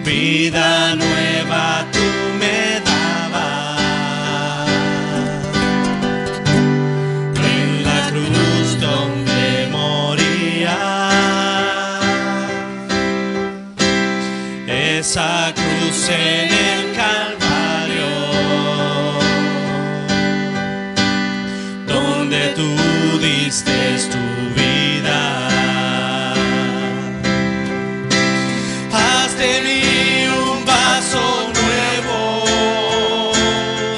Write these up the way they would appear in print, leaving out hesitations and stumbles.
vida nueva tú me dabas. En la cruz donde moría, esa cruz en el Calvario, donde tú diste tu vida. Haz de mí un vaso nuevo,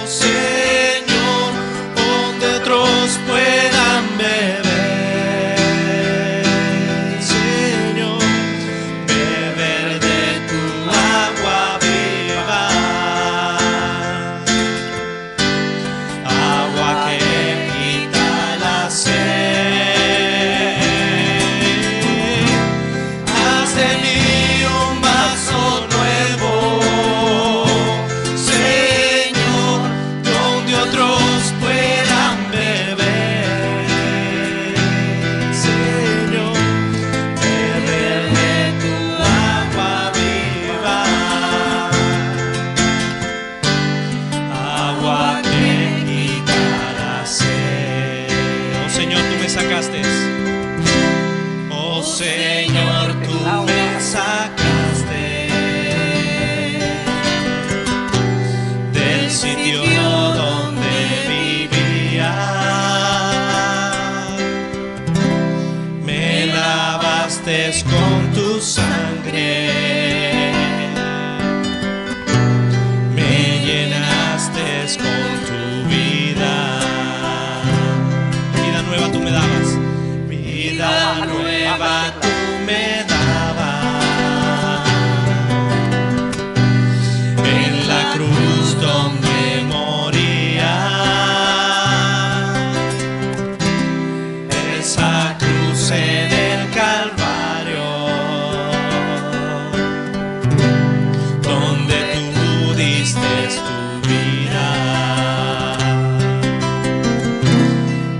Señor, donde otros puedan beber, Señor, beber de tu agua viva, agua que quita la sed. Haz de mí un vaso nuevo, Señor, donde otros puedan beber, Señor, beber de tu agua viva, agua que quita la sed. Oh Señor, tú me sacaste. Oh Señor, tú me sacaste del sitio donde vivía. Me lavaste con tu sangre, me llenaste con tu vida. Vida nueva tú me dabas. Vida nueva tú me dabas. En la cruz donde moría, esa cruz en el Calvario, donde tú diste tu vida.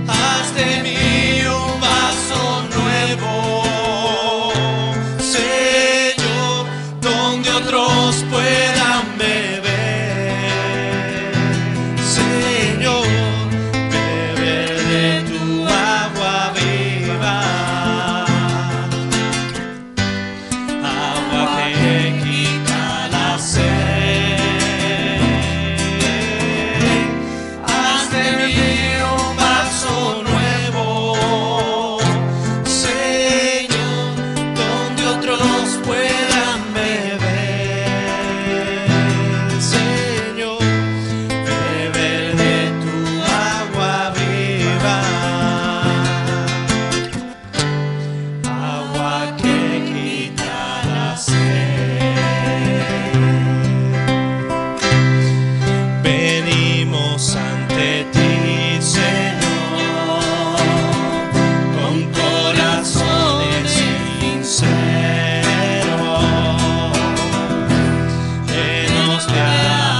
Haz de mí un vaso nuevo, Señor, donde otros puedan beber, Señor, beber de tu agua viva, agua que quita la sed. Haz de mí un vaso nuevo, Señor, donde otros puedan beber, Señor, beber de tu agua viva, agua que quita la sed. Venimos ante ti, Señor, con corazones sinceros, llenos de alabanza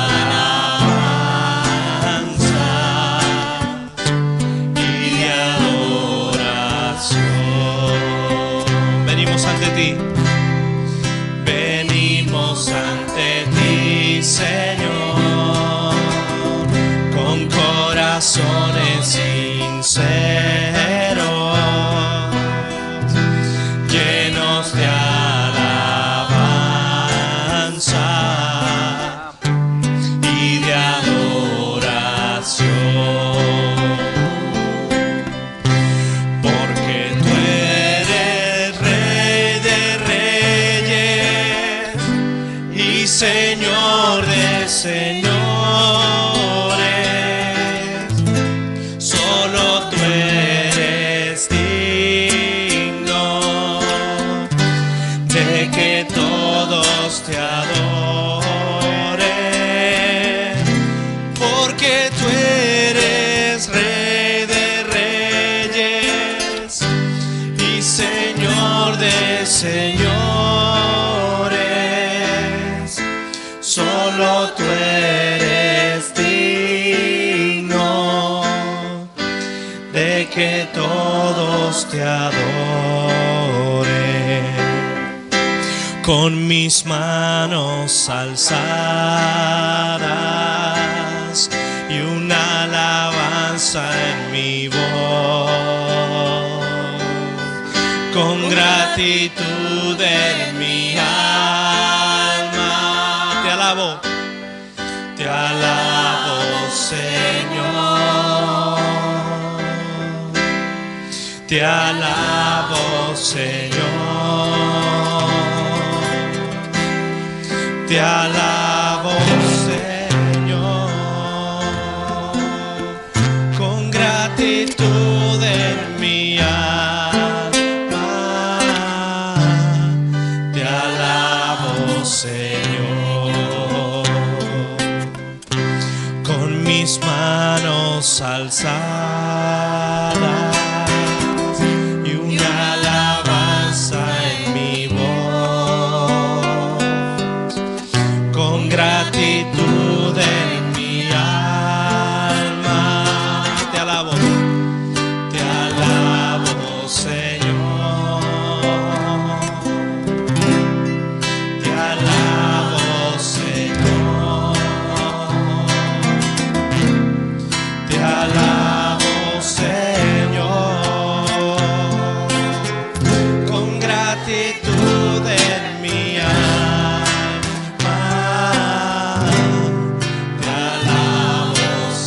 y de adoración. Venimos ante ti. Venimos ante ti, Señor, con corazones sinceros, llenos de alabanza y de adoración. Porque tú eres Rey de Reyes y Señor de señores. Solo tú eres digno de que todos te adoren, porque tú eres Rey de Reyes y Señor de señores. Solo tú eres digno de que todos te adoren. con mis manos alzadas y una alabanza en mi voz, con gratitud en mi alma. Te alabo, Señor. Te alabo, Señor. Te alabo, Señor, con gratitud en mi alma. Te alabo, Señor, con mis manos alzadas y una alabanza en mi voz, con gratitud en mi alma. Te alabo, Señor. Te alabo, Señor. Te alabo, Señor, con gratitud en mi alma. Te alabo,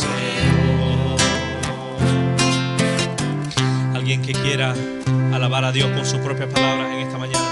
Señor. Alguien que quiera alabar a Dios con sus propias palabras en esta mañana.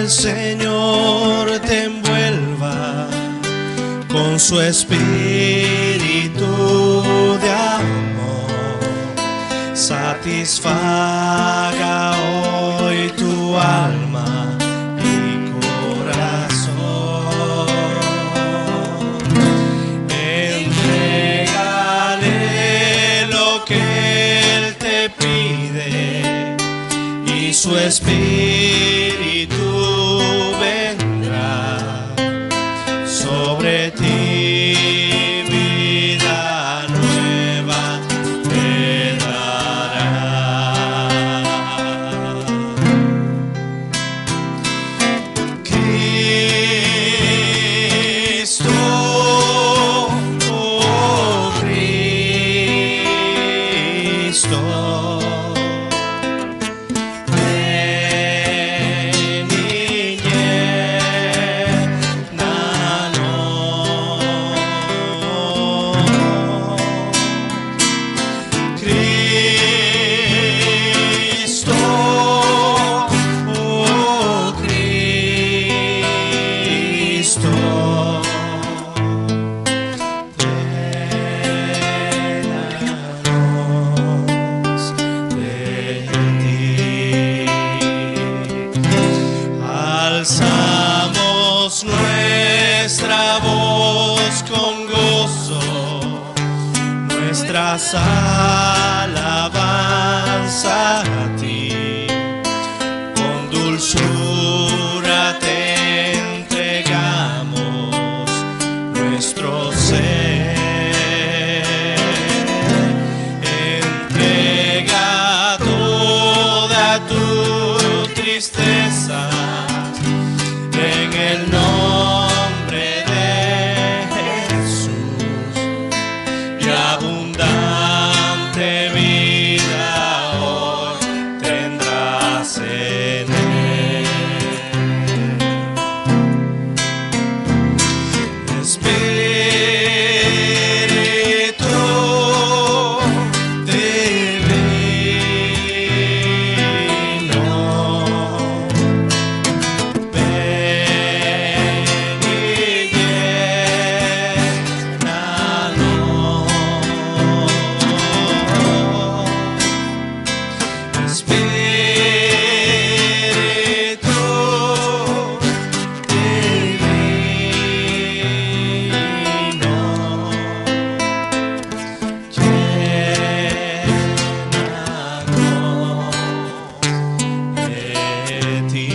Señor te envuelva con su espíritu de amor, satisfaga hoy tu alma y corazón. Entrégale lo que Él te pide y su espíritu vendrá sobre ti, vida nueva te dará. Cristo, oh Cristo, ven más alabanza a ti, con dulzura te entregamos nuestro ser. Entrega toda tu tristeza en el nombre de Jesús, y abundante vida hoy tendrás en él. Espíritu divino, ven y llénanos. Espíritu divino, llénanos de ti.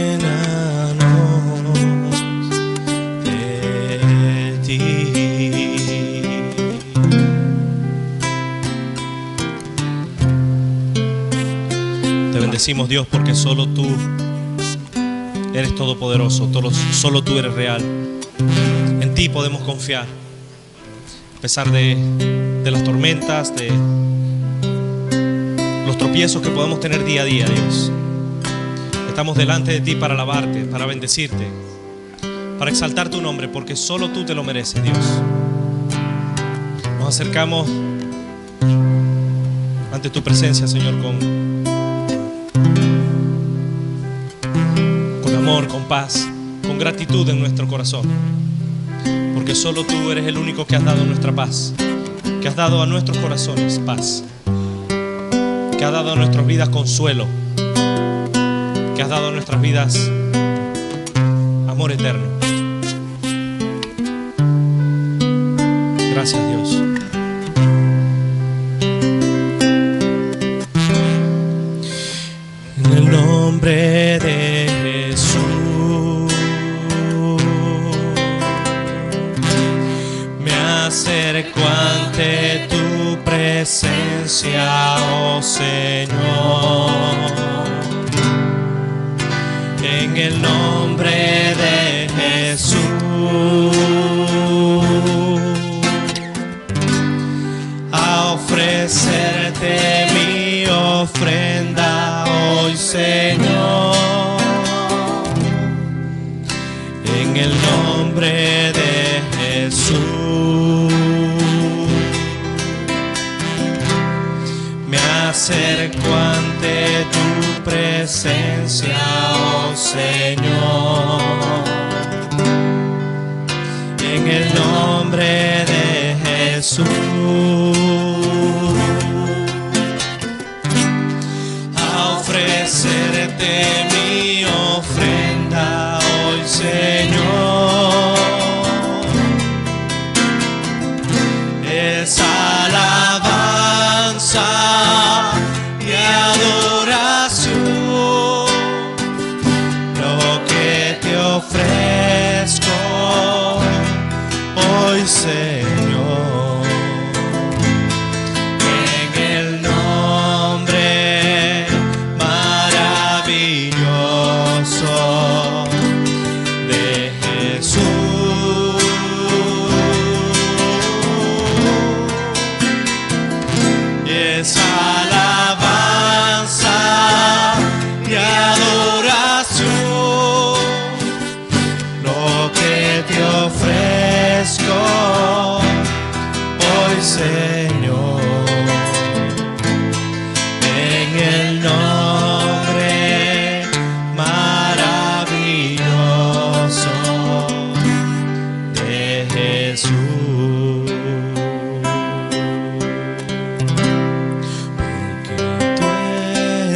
Llénanos de ti. Te bendecimos, Dios, porque solo tú eres todopoderoso, solo tú eres real. En ti podemos confiar, a pesar de las tormentas, de los tropiezos que podemos tener día a día, Dios. Estamos delante de ti para alabarte, para bendecirte, para exaltar tu nombre, porque solo tú te lo mereces, Dios. Nos acercamos ante tu presencia, Señor, con amor, con paz, con gratitud en nuestro corazón, porque solo tú eres el único que has dado nuestra paz, que has dado a nuestros corazones paz, que has dado a nuestras vidas consuelo, que has dado a nuestras vidas amor eterno. Gracias, Dios. En el nombre de Jesús me acerco ante tu presencia, oh Señor. En el nombre de Jesús a ofrecerte mi ofrenda hoy, Señor. En el nombre de Jesús me acerco ante tu presencia, oh Señor. En el nombre de Jesús a ofrecerte mi ofrenda hoy, Señor. Es alabanza y adoración lo que te ofrezco hoy, Señor. En el nombre maravilloso de Jesús, es alabanza y adoración lo que te ofrezco hoy, Señor. En el nombre maravilloso de Jesús. Porque tú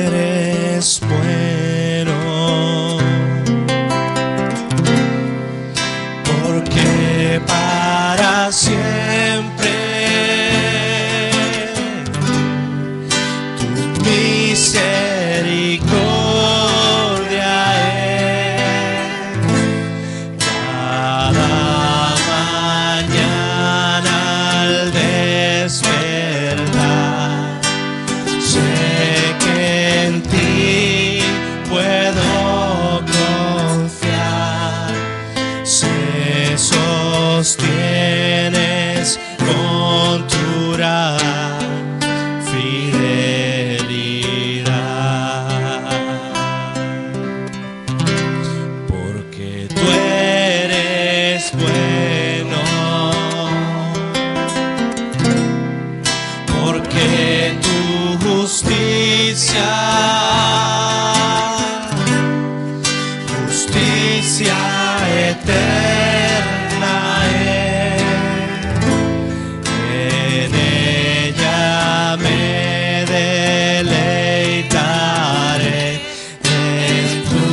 eres bueno, con tu gran fidelidad, porque tú eres bueno, porque tu justicia eterna es, en ella me deleitaré, en tu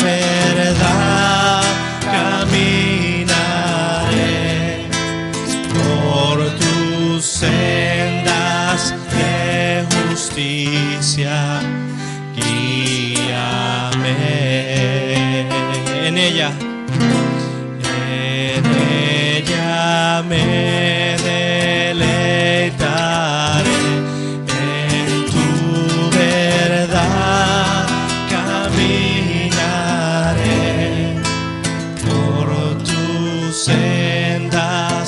verdad caminaré, por tus sendas de justicia guíame. En ella me deleitaré, en tu verdad caminaré, por tus sendas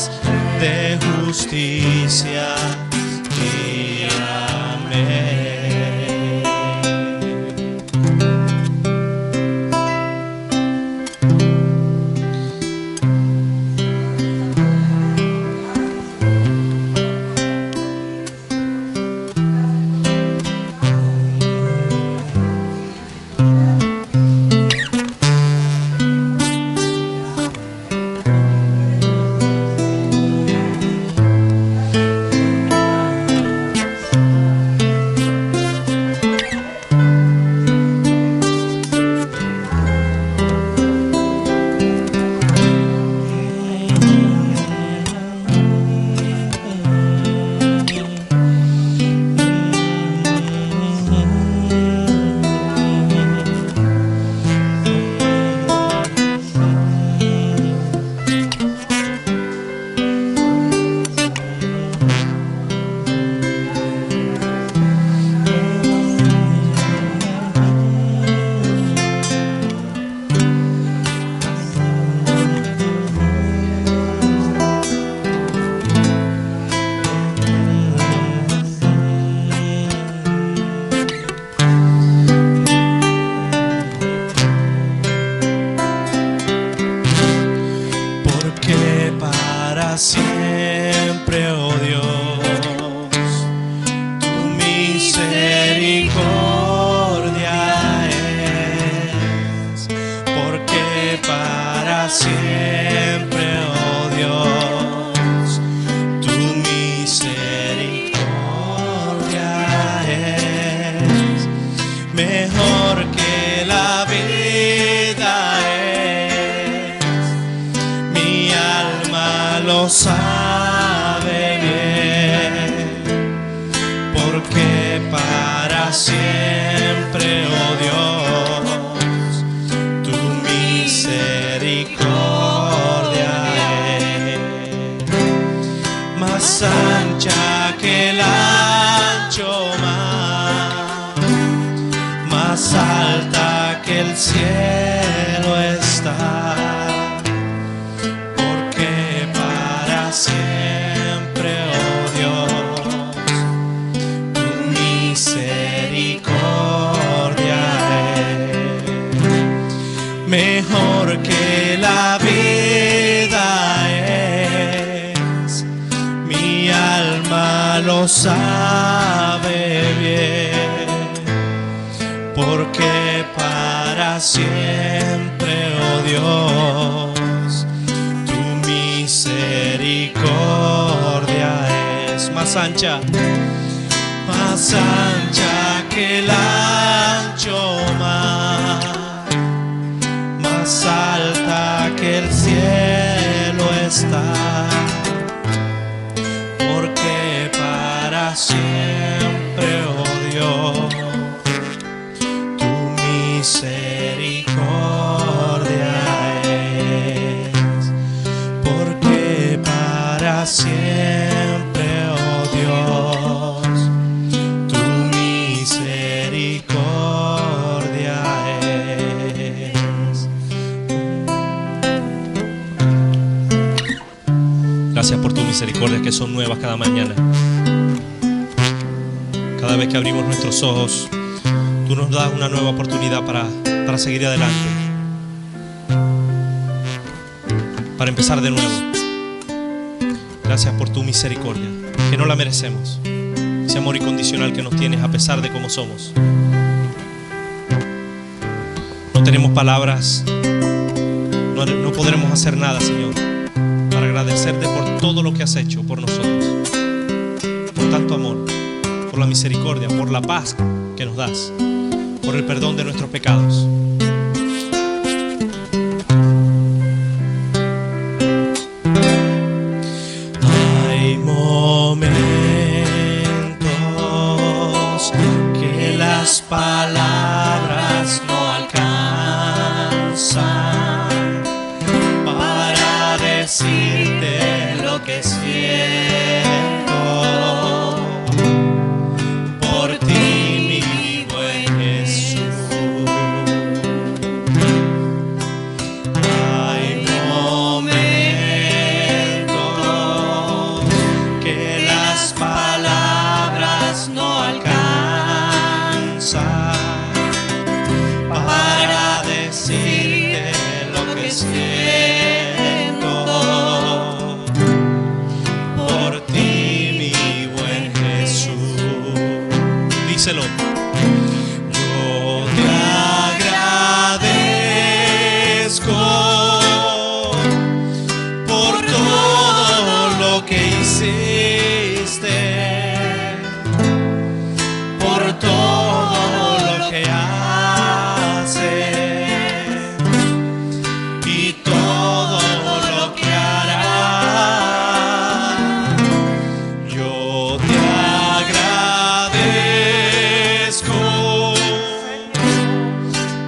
de justicia guíame. Siempre, oh Dios, tu misericordia es, porque para siempre, oh Dios, tu misericordia es, mejor que la vida es, mi alma lo sabe bien, porque para siempre, oh Dios, tu misericordia es más ancha que el ancho mar, más alta que el cielo está. Siempre, oh Dios, tu misericordia es, mejor que la vida es, mi alma lo sabe bien, porque para siempre, oh Dios, misericordia es más ancha que el ancho mar, más alta que el cielo está, porque para siempre, oh Dios, tu misericordia es, porque para siempre, oh Dios, tu misericordia es. Gracias por tu misericordia. misericordias que son nuevas cada mañana. Cada vez que abrimos nuestros ojos, tú nos das una nueva oportunidad para seguir adelante, para empezar de nuevo. Gracias por tu misericordia, que no la merecemos. Ese amor incondicional que nos tienes a pesar de cómo somos. No tenemos palabras, no podremos hacer nada, Señor, para agradecerte por todo lo que has hecho por nosotros, por tanto amor, por la misericordia, por la paz que nos das, por el perdón de nuestros pecados. Hay momentos que las palabras no alcanzan para decirte lo que siento por ti, mi buen Jesús. Hay momentos que las palabras no alcanzan para decirte lo que siento por ti, mi buen Jesús. Díselo. Yo te agradezco por todo lo que hiciste, por todo lo que haces y todo lo que harás. Yo te agradezco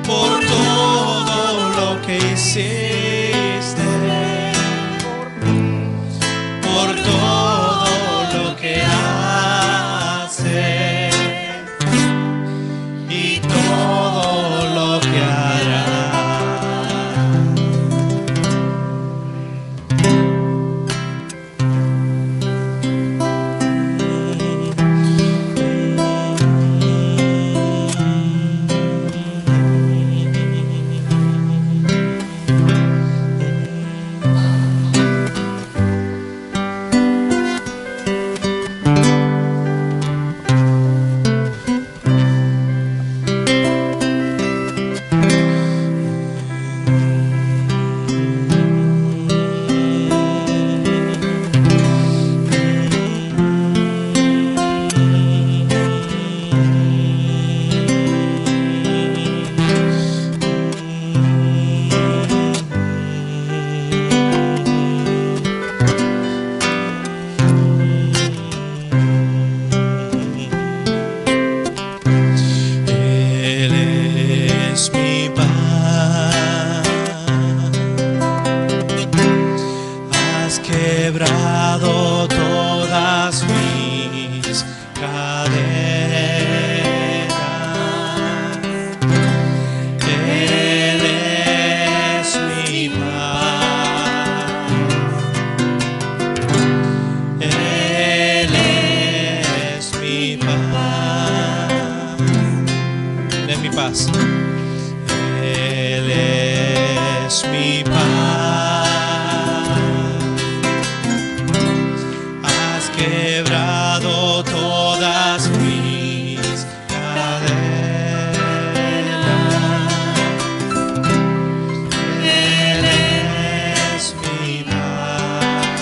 por todo lo que hiciste, por todo lo que haces y todo lo que harás. Él es mi paz. Has quebrado todas mis cadenas. Él es mi paz. Él es mi paz. Él es mi paz. Él es mi paz. Has quebrado todas mis cadenas. Él es mi paz.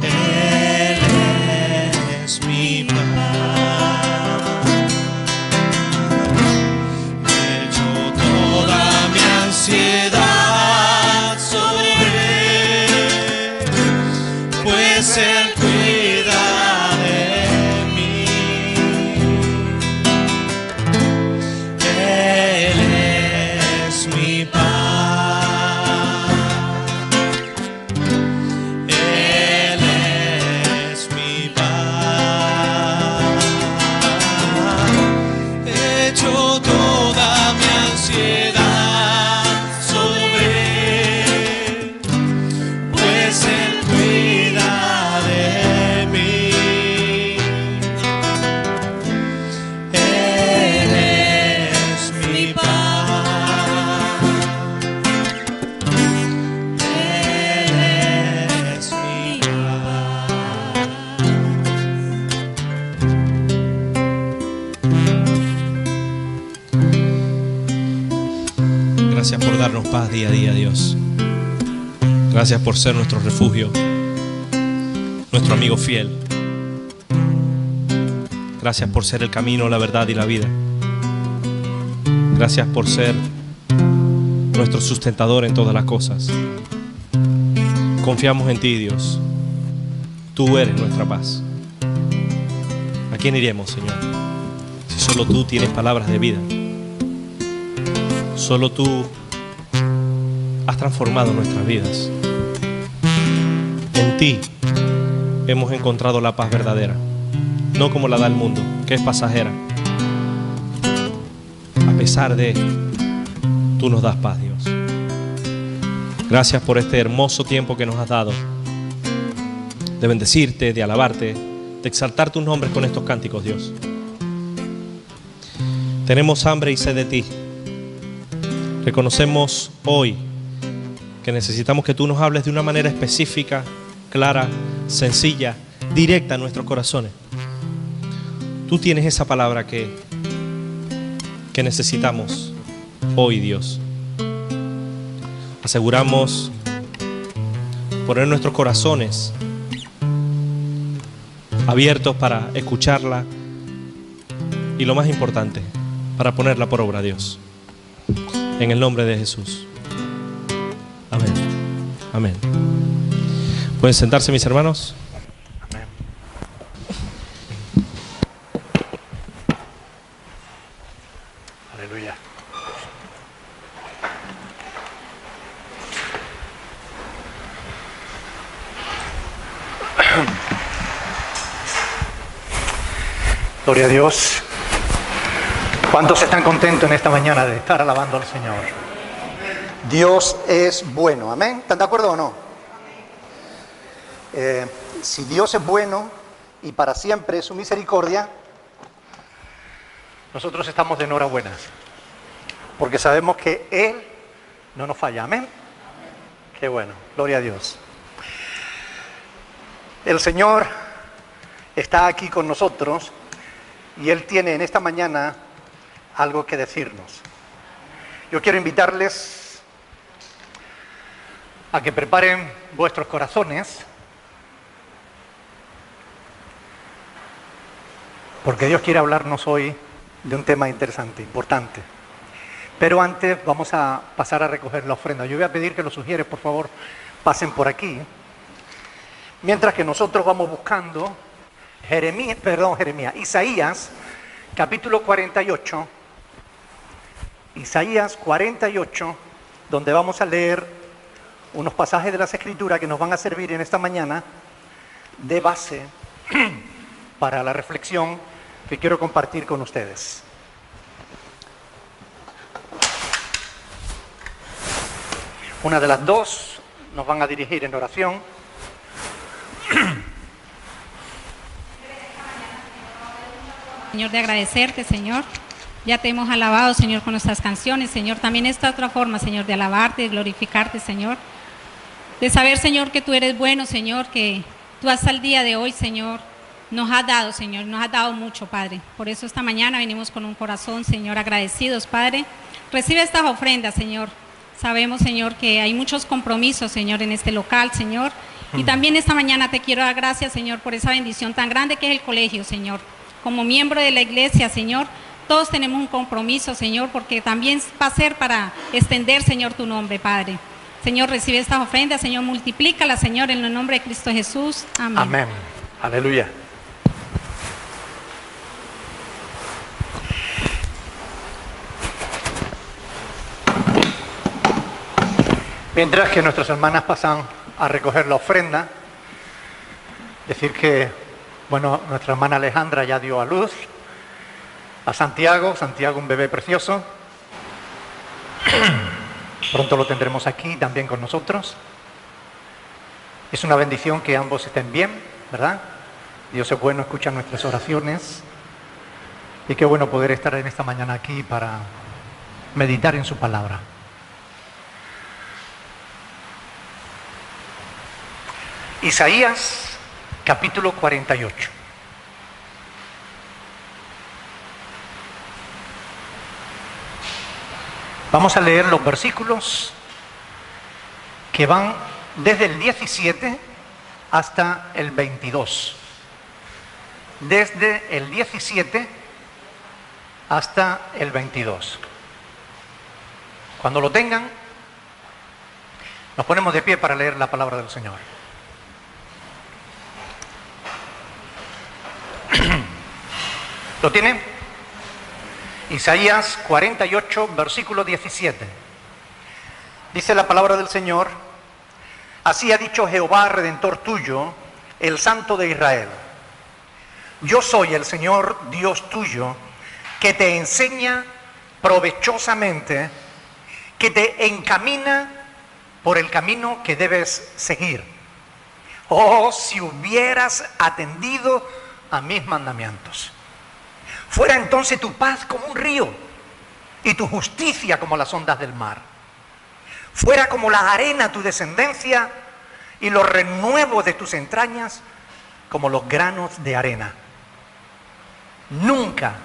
Él es mi paz. Echo toda mi ansiedad sobre él, pues él cuida de mí. Él es mi paz. Él es mi paz. Echo toda mi ansiedad sobre él, Gracias por darnos paz día a día, Dios. Gracias por ser nuestro refugio, nuestro amigo fiel. Gracias por ser el camino, la verdad y la vida. Gracias por ser nuestro sustentador en todas las cosas. Confiamos en ti, Dios. Tú eres nuestra paz. ¿A quién iremos, Señor? Si solo tú tienes palabras de vida. Solo tú has transformado nuestras vidas. En ti hemos encontrado la paz verdadera, no como la da el mundo, que es pasajera. A pesar de, tú nos das paz, Dios. Gracias por este hermoso tiempo que nos has dado de bendecirte, de alabarte, de exaltar tus nombres con estos cánticos, Dios. Tenemos hambre y sed de ti. Reconocemos hoy que necesitamos que tú nos hables de una manera específica, clara, sencilla, directa a nuestros corazones. Tú tienes esa palabra que necesitamos hoy, Dios. Aseguramos poner nuestros corazones abiertos para escucharla y, lo más importante, para ponerla por obra, Dios. En el nombre de Jesús. Amén. Amén. ¿Pueden sentarse, mis hermanos? Amén. Aleluya. Gloria a Dios. ¿Cuántos están contentos en esta mañana de estar alabando al Señor? Dios es bueno, amén. ¿Están de acuerdo o no? Si Dios es bueno y para siempre es su misericordia, Nosotros estamos de enhorabuena, porque sabemos que Él no nos falla, amén. Qué bueno, gloria a Dios. El Señor está aquí con nosotros y Él tiene en esta mañana algo que decirnos. Yo quiero invitarles a que preparen vuestros corazones, porque Dios quiere hablarnos hoy de un tema interesante, importante. Pero antes vamos a pasar a recoger la ofrenda. Yo voy a pedir que los sugieres, por favor, pasen por aquí. Mientras que nosotros vamos buscando Isaías, capítulo 48. Isaías 48, donde vamos a leer unos pasajes de las Escrituras que nos van a servir en esta mañana de base para la reflexión que quiero compartir con ustedes. Una de las dos nos van a dirigir en oración. Señor, de agradecerte, Señor. Ya te hemos alabado, Señor, con nuestras canciones, Señor. También esta otra forma, Señor, de alabarte, de glorificarte, Señor. De saber, Señor, que tú eres bueno, Señor, que tú hasta el día de hoy, Señor, nos has dado, Señor, nos has dado mucho, Padre. Por eso esta mañana venimos con un corazón, Señor, agradecidos, Padre. Recibe estas ofrendas, Señor. Sabemos, Señor, que hay muchos compromisos, Señor, en este local, Señor. Y también esta mañana te quiero dar gracias, Señor, por esa bendición tan grande que es el colegio, Señor. Como miembro de la iglesia, Señor, todos tenemos un compromiso, Señor, porque también va a ser para extender, Señor, tu nombre, Padre. Señor, recibe estas ofrendas, Señor, multiplícalas, Señor, en el nombre de Cristo Jesús. Amén. Amén. Aleluya. Mientras que nuestras hermanas pasan a recoger la ofrenda, decir que, bueno, nuestra hermana Alejandra ya dio a luz a Santiago, un bebé precioso. Pronto lo tendremos aquí también con nosotros. Es una bendición que ambos estén bien, ¿verdad? Dios es bueno, escucha nuestras oraciones. Y qué bueno poder estar en esta mañana aquí para meditar en su palabra. Isaías, capítulo 48. Vamos a leer los versículos que van desde el 17 hasta el 22. Desde el 17 hasta el 22. Cuando lo tengan, nos ponemos de pie para leer la palabra del Señor. ¿Lo tienen? Isaías 48, versículo 17. Dice la palabra del Señor: así ha dicho Jehová, Redentor tuyo, el Santo de Israel. Yo soy el Señor Dios tuyo, que te enseña provechosamente, que te encamina por el camino que debes seguir. Oh, si hubieras atendido a mis mandamientos. Fuera entonces tu paz como un río y tu justicia como las ondas del mar. Fuera como la arena tu descendencia y los renuevos de tus entrañas como los granos de arena. Nunca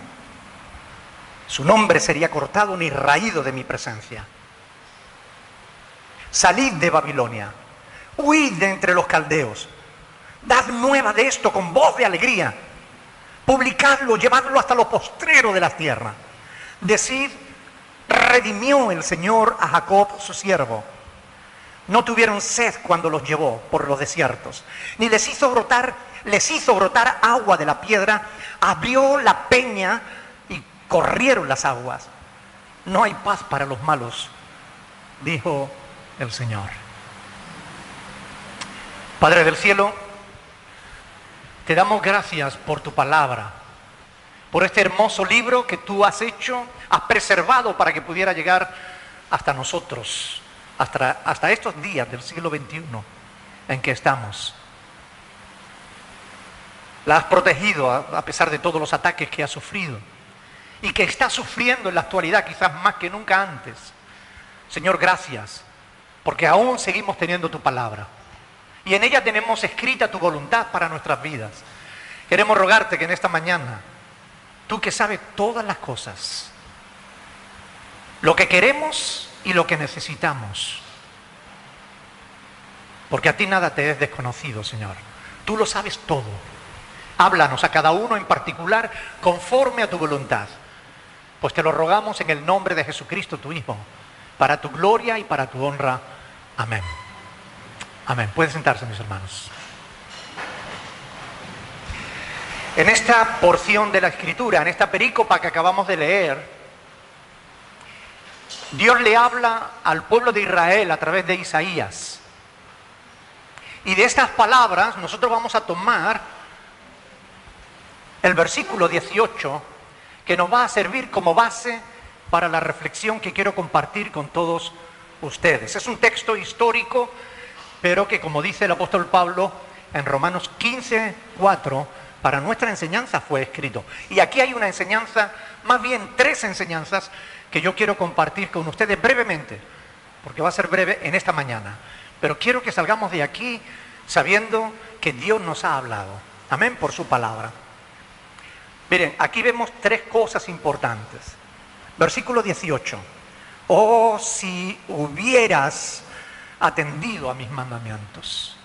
su nombre sería cortado ni raído de mi presencia. Salid de Babilonia, huid de entre los caldeos, dad nueva de esto con voz de alegría, publicadlo, llevadlo hasta lo postrero de la tierra. Decid, redimió el Señor a Jacob su siervo. No tuvieron sed cuando los llevó por los desiertos, ni les hizo brotar agua de la piedra. Abrió la peña y corrieron las aguas. No hay paz para los malos, dijo el Señor. Padre del cielo, te damos gracias por tu palabra, por este hermoso libro que tú has hecho, has preservado para que pudiera llegar hasta nosotros, hasta estos días del siglo XXI en que estamos. La has protegido a pesar de todos los ataques que ha sufrido y que está sufriendo en la actualidad, quizás más que nunca antes. Señor, gracias, porque aún seguimos teniendo tu palabra y en ella tenemos escrita tu voluntad para nuestras vidas. Queremos rogarte que en esta mañana, tú que sabes todas las cosas, lo que queremos y lo que necesitamos, porque a ti nada te es desconocido, Señor. Tú lo sabes todo. Háblanos a cada uno en particular conforme a tu voluntad, pues te lo rogamos en el nombre de Jesucristo, tu Hijo, para tu gloria y para tu honra. Amén. Amén. Pueden sentarse, mis hermanos. En esta porción de la Escritura, en esta perícopa que acabamos de leer, Dios le habla al pueblo de Israel a través de Isaías. Y de estas palabras nosotros vamos a tomar el versículo 18, que nos va a servir como base para la reflexión que quiero compartir con todos ustedes. Es un texto histórico, pero que, como dice el apóstol Pablo en Romanos 15:4, para nuestra enseñanza fue escrito. Y aquí hay una enseñanza, más bien tres enseñanzas, que yo quiero compartir con ustedes brevemente, porque va a ser breve en esta mañana. Pero quiero que salgamos de aquí sabiendo que Dios nos ha hablado. Amén, por su palabra. Miren, aquí vemos tres cosas importantes. Versículo 18. Oh, si hubieras atendido a mis mandamientos.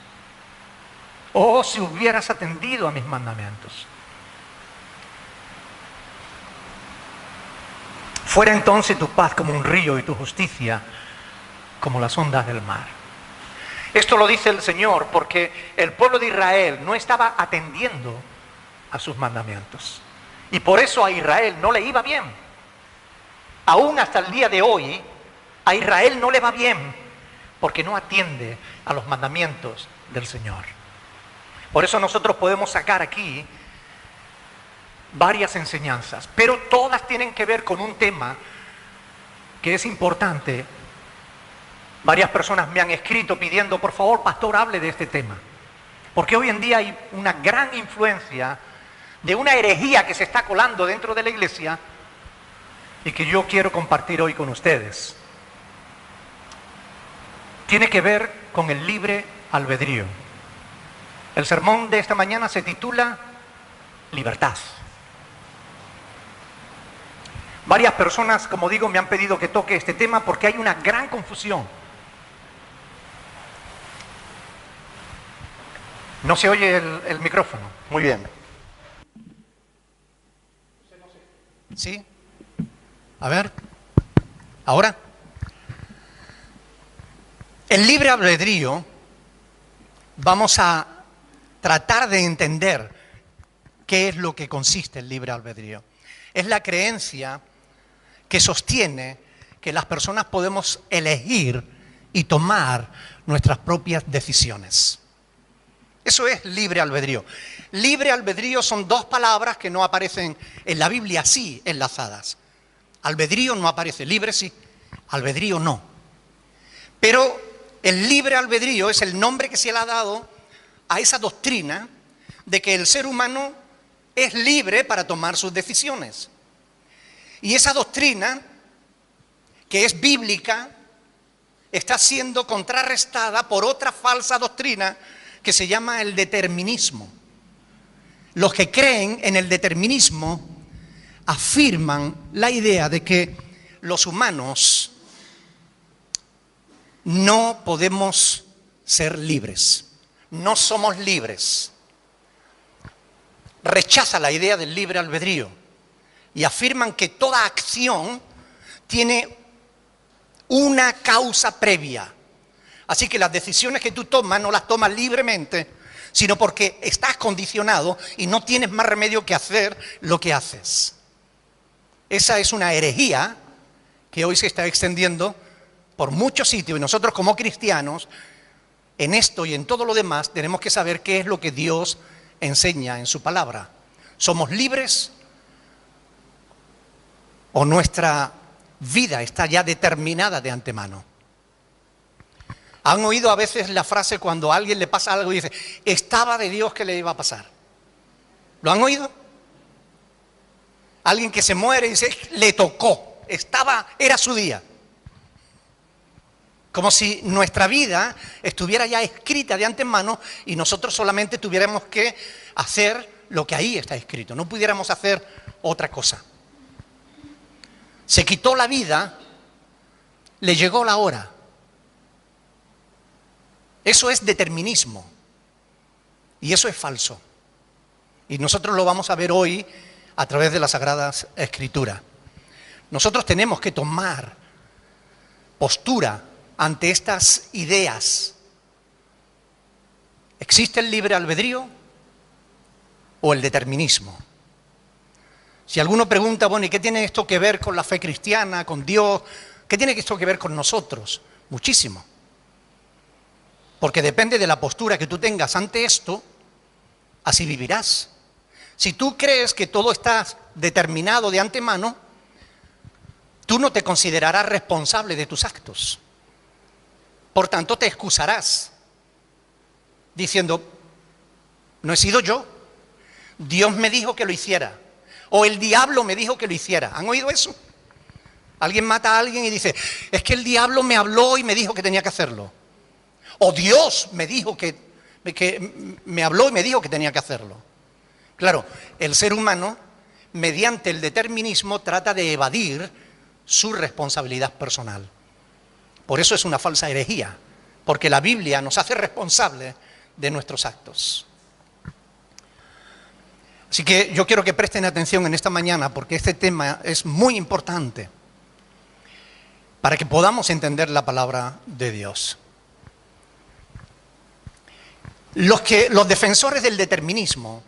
Oh, si hubieras atendido a mis mandamientos. Fuera entonces tu paz como un río y tu justicia como las ondas del mar. Esto lo dice el Señor porque el pueblo de Israel no estaba atendiendo a sus mandamientos. Y por eso a Israel no le iba bien. Aún hasta el día de hoy, a Israel no le va bien porque no atiende a los mandamientos del Señor. Por eso nosotros podemos sacar aquí varias enseñanzas, pero todas tienen que ver con un tema que es importante. Varias personas me han escrito pidiendo, por favor, pastor, hable de este tema. Porque hoy en día hay una gran influencia de una herejía que se está colando dentro de la iglesia y que yo quiero compartir hoy con ustedes. Tiene que ver con el libre albedrío. El sermón de esta mañana se titula Libertad. Varias personas, como digo, me han pedido que toque este tema porque hay una gran confusión. No se oye el micrófono. Muy bien. ¿Sí? A ver. ¿Ahora? El libre albedrío, vamos a tratar de entender qué es lo que consiste el libre albedrío. Es la creencia que sostiene que las personas podemos elegir y tomar nuestras propias decisiones. Eso es libre albedrío. Libre albedrío son dos palabras que no aparecen en la Biblia así enlazadas. Albedrío no aparece, libre sí, albedrío no. Pero el libre albedrío es el nombre que se le ha dado a esa doctrina de que el ser humano es libre para tomar sus decisiones. Y esa doctrina, que es bíblica, está siendo contrarrestada por otra falsa doctrina que se llama el determinismo. Los que creen en el determinismo afirman la idea de que los humanos no podemos ser libres, no somos libres. Rechaza la idea del libre albedrío y afirman que toda acción tiene una causa previa. Así que las decisiones que tú tomas no las tomas libremente, sino porque estás condicionado y no tienes más remedio que hacer lo que haces. Esa es una herejía que hoy se está extendiendo por muchos sitios y nosotros como cristianos, en esto y en todo lo demás, tenemos que saber qué es lo que Dios enseña en su palabra. ¿Somos libres o nuestra vida está ya determinada de antemano? ¿Han oído a veces la frase cuando a alguien le pasa algo y dice, estaba de Dios que le iba a pasar? ¿Lo han oído? Alguien que se muere y dice, le tocó, era su día. Como si nuestra vida estuviera ya escrita de antemano y nosotros solamente tuviéramos que hacer lo que ahí está escrito, no pudiéramos hacer otra cosa. Se quitó la vida, le llegó la hora. Eso es determinismo y eso es falso. Y nosotros lo vamos a ver hoy a través de las Sagradas Escrituras. Nosotros tenemos que tomar postura ante estas ideas. ¿Existe el libre albedrío o el determinismo? Si alguno pregunta, bueno, ¿y qué tiene esto que ver con la fe cristiana, con Dios? ¿Qué tiene esto que ver con nosotros? Muchísimo. Porque depende de la postura que tú tengas ante esto, así vivirás. Si tú crees que todo está determinado de antemano, tú no te considerarás responsable de tus actos. Por tanto, te excusarás diciendo, no he sido yo, Dios me dijo que lo hiciera, o el diablo me dijo que lo hiciera. ¿Han oído eso? Alguien mata a alguien y dice, es que el diablo me habló y me dijo que tenía que hacerlo. O Dios me dijo que me habló y me dijo que tenía que hacerlo. Claro, el ser humano, mediante el determinismo, trata de evadir su responsabilidad personal. Por eso es una falsa herejía, porque la Biblia nos hace responsables de nuestros actos. Así que yo quiero que presten atención en esta mañana, porque este tema es muy importante para que podamos entender la palabra de Dios. Los defensores del determinismo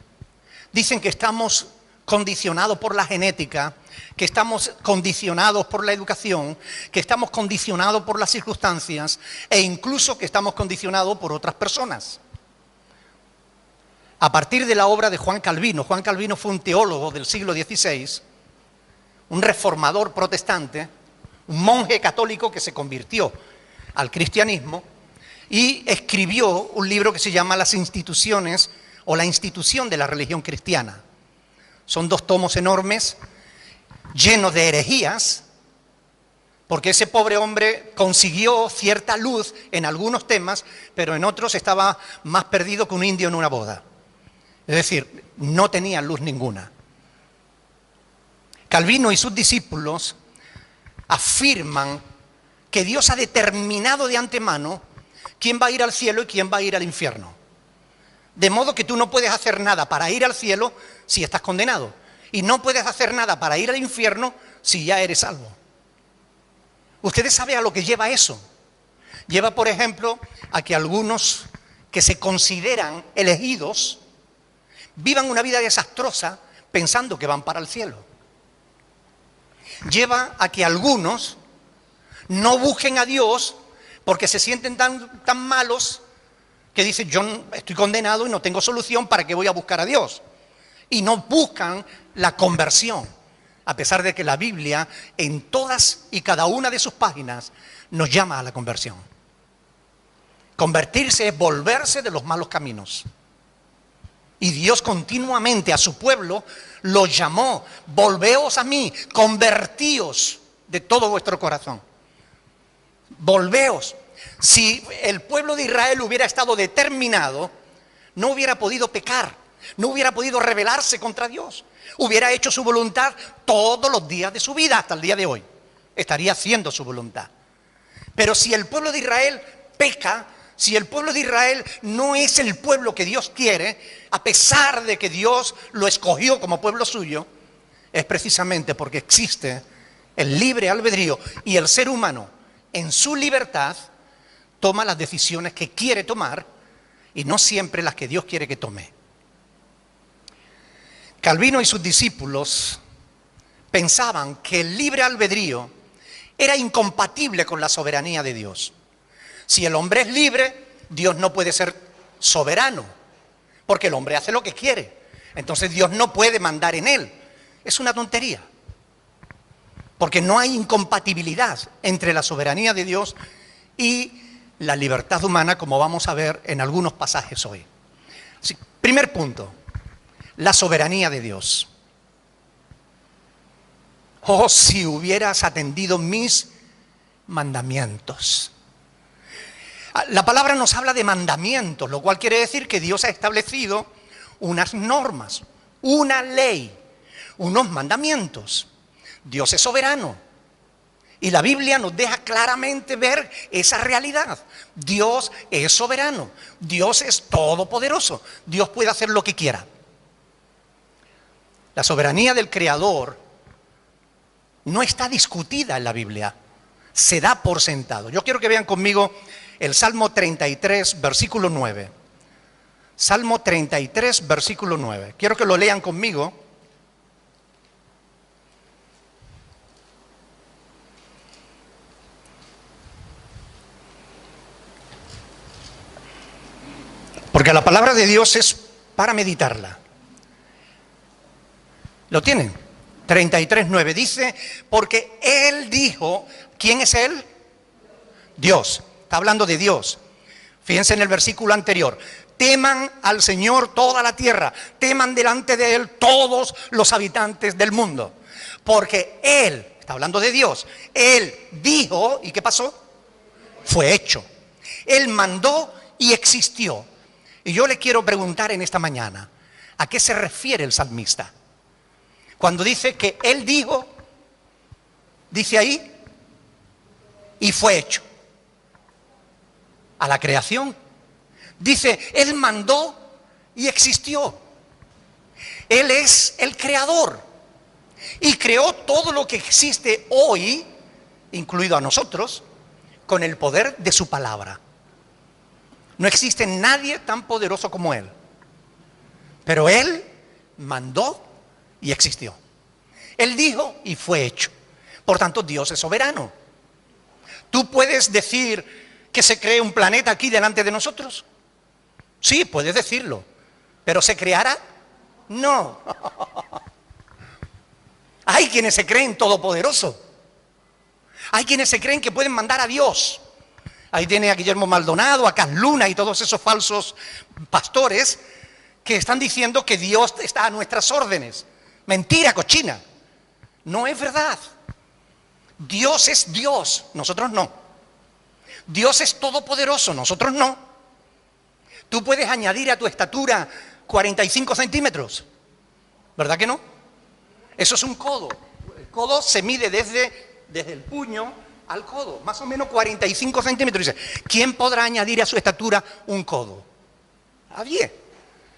dicen que estamos condicionados por la genética, que estamos condicionados por la educación, que estamos condicionados por las circunstancias e incluso que estamos condicionados por otras personas. A partir de la obra de Juan Calvino fue un teólogo del siglo XVI, un reformador protestante, un monje católico que se convirtió al cristianismo y escribió un libro que se llama Las instituciones o la institución de la religión cristiana. Son 2 tomos enormes, llenos de herejías, porque ese pobre hombre consiguió cierta luz en algunos temas, pero en otros estaba más perdido que un indio en una boda. Es decir, no tenía luz ninguna. Calvino y sus discípulos afirman que Dios ha determinado de antemano quién va a ir al cielo y quién va a ir al infierno. De modo que tú no puedes hacer nada para ir al cielo si estás condenado. Y no puedes hacer nada para ir al infierno si ya eres salvo. ¿Ustedes saben a lo que lleva eso? Lleva, por ejemplo, a que algunos que se consideran elegidos vivan una vida desastrosa pensando que van para el cielo. Lleva a que algunos no busquen a Dios porque se sienten tan malos que dicen, yo estoy condenado y no tengo solución, ¿para qué voy a buscar a Dios? Y no buscan la conversión, a pesar de que la Biblia en todas y cada una de sus páginas nos llama a la conversión. Convertirse es volverse de los malos caminos. Y Dios continuamente a su pueblo lo llamó, volveos a mí, convertíos de todo vuestro corazón. Volveos. Si el pueblo de Israel hubiera estado determinado, no hubiera podido pecar, no hubiera podido rebelarse contra Dios. Hubiera hecho su voluntad todos los días de su vida hasta el día de hoy. Estaría haciendo su voluntad. Pero si el pueblo de Israel peca, si el pueblo de Israel no es el pueblo que Dios quiere, a pesar de que Dios lo escogió como pueblo suyo, es precisamente porque existe el libre albedrío y el ser humano en su libertad toma las decisiones que quiere tomar y no siempre las que Dios quiere que tome. Calvino y sus discípulos pensaban que el libre albedrío era incompatible con la soberanía de Dios. Si el hombre es libre, Dios no puede ser soberano, porque el hombre hace lo que quiere. Entonces Dios no puede mandar en él. Es una tontería, porque no hay incompatibilidad entre la soberanía de Dios y la libertad humana, como vamos a ver en algunos pasajes hoy. Así, primer punto, la soberanía de Dios. Oh, si hubieras atendido mis mandamientos. La palabra nos habla de mandamientos, lo cual quiere decir que Dios ha establecido unas normas, una ley, unos mandamientos. Dios es soberano. Y la Biblia nos deja claramente ver esa realidad. Dios es soberano. Dios es todopoderoso. Dios puede hacer lo que quiera. La soberanía del Creador no está discutida en la Biblia. Se da por sentado. Yo quiero que vean conmigo el Salmo 33, versículo 9. Salmo 33, versículo 9. Quiero que lo lean conmigo. Porque la palabra de Dios es para meditarla. ¿Lo tienen? 33:9 dice, porque Él dijo, ¿quién es Él? Dios. Está hablando de Dios. Fíjense en el versículo anterior. Teman al Señor toda la tierra, teman delante de Él todos los habitantes del mundo. Porque Él, está hablando de Dios, Él dijo, ¿y qué pasó? Fue hecho. Él mandó y existió. Y yo le quiero preguntar en esta mañana, ¿a qué se refiere el salmista? Cuando dice que Él dijo, dice ahí, y fue hecho. A la creación. Dice, Él mandó y existió. Él es el creador. Y creó todo lo que existe hoy, incluido a nosotros, con el poder de su palabra. No existe nadie tan poderoso como Él. Pero Él mandó y existió. Él dijo y fue hecho. Por tanto, Dios es soberano. ¿Tú puedes decir que se cree un planeta aquí delante de nosotros? Sí, puedes decirlo. ¿Pero se creará? No. Hay quienes se creen todopoderosos. Hay quienes se creen que pueden mandar a Dios. Ahí tiene a Guillermo Maldonado, a Cas Luna y todos esos falsos pastores que están diciendo que Dios está a nuestras órdenes. Mentira cochina. No es verdad. Dios es Dios, nosotros no. Dios es todopoderoso, nosotros no. Tú puedes añadir a tu estatura 45 centímetros, ¿verdad que no? Eso es un codo. codo se mide desde el puño al codo, más o menos 45 centímetros. Dice, ¿quién podrá añadir a su estatura un codo? Nadie.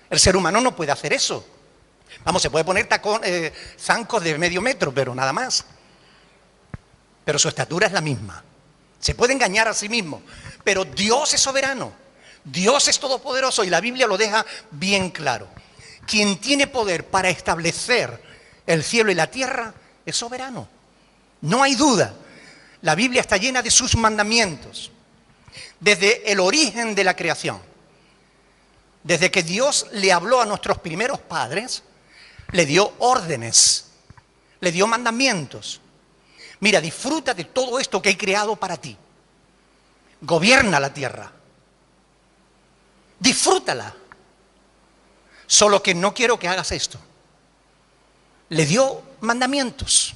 El ser humano no puede hacer eso. Vamos, se puede poner zancos de medio metro, pero nada más. Pero su estatura es la misma. Se puede engañar a sí mismo, pero Dios es soberano. Dios es todopoderoso y la Biblia lo deja bien claro. Quien tiene poder para establecer el cielo y la tierra es soberano. No hay duda. La Biblia está llena de sus mandamientos. Desde el origen de la creación. Desde que Dios le habló a nuestros primeros padres, le dio órdenes, le dio mandamientos. Mira, disfruta de todo esto que he creado para ti. Gobierna la tierra. Disfrútala. Solo que no quiero que hagas esto. Le dio mandamientos.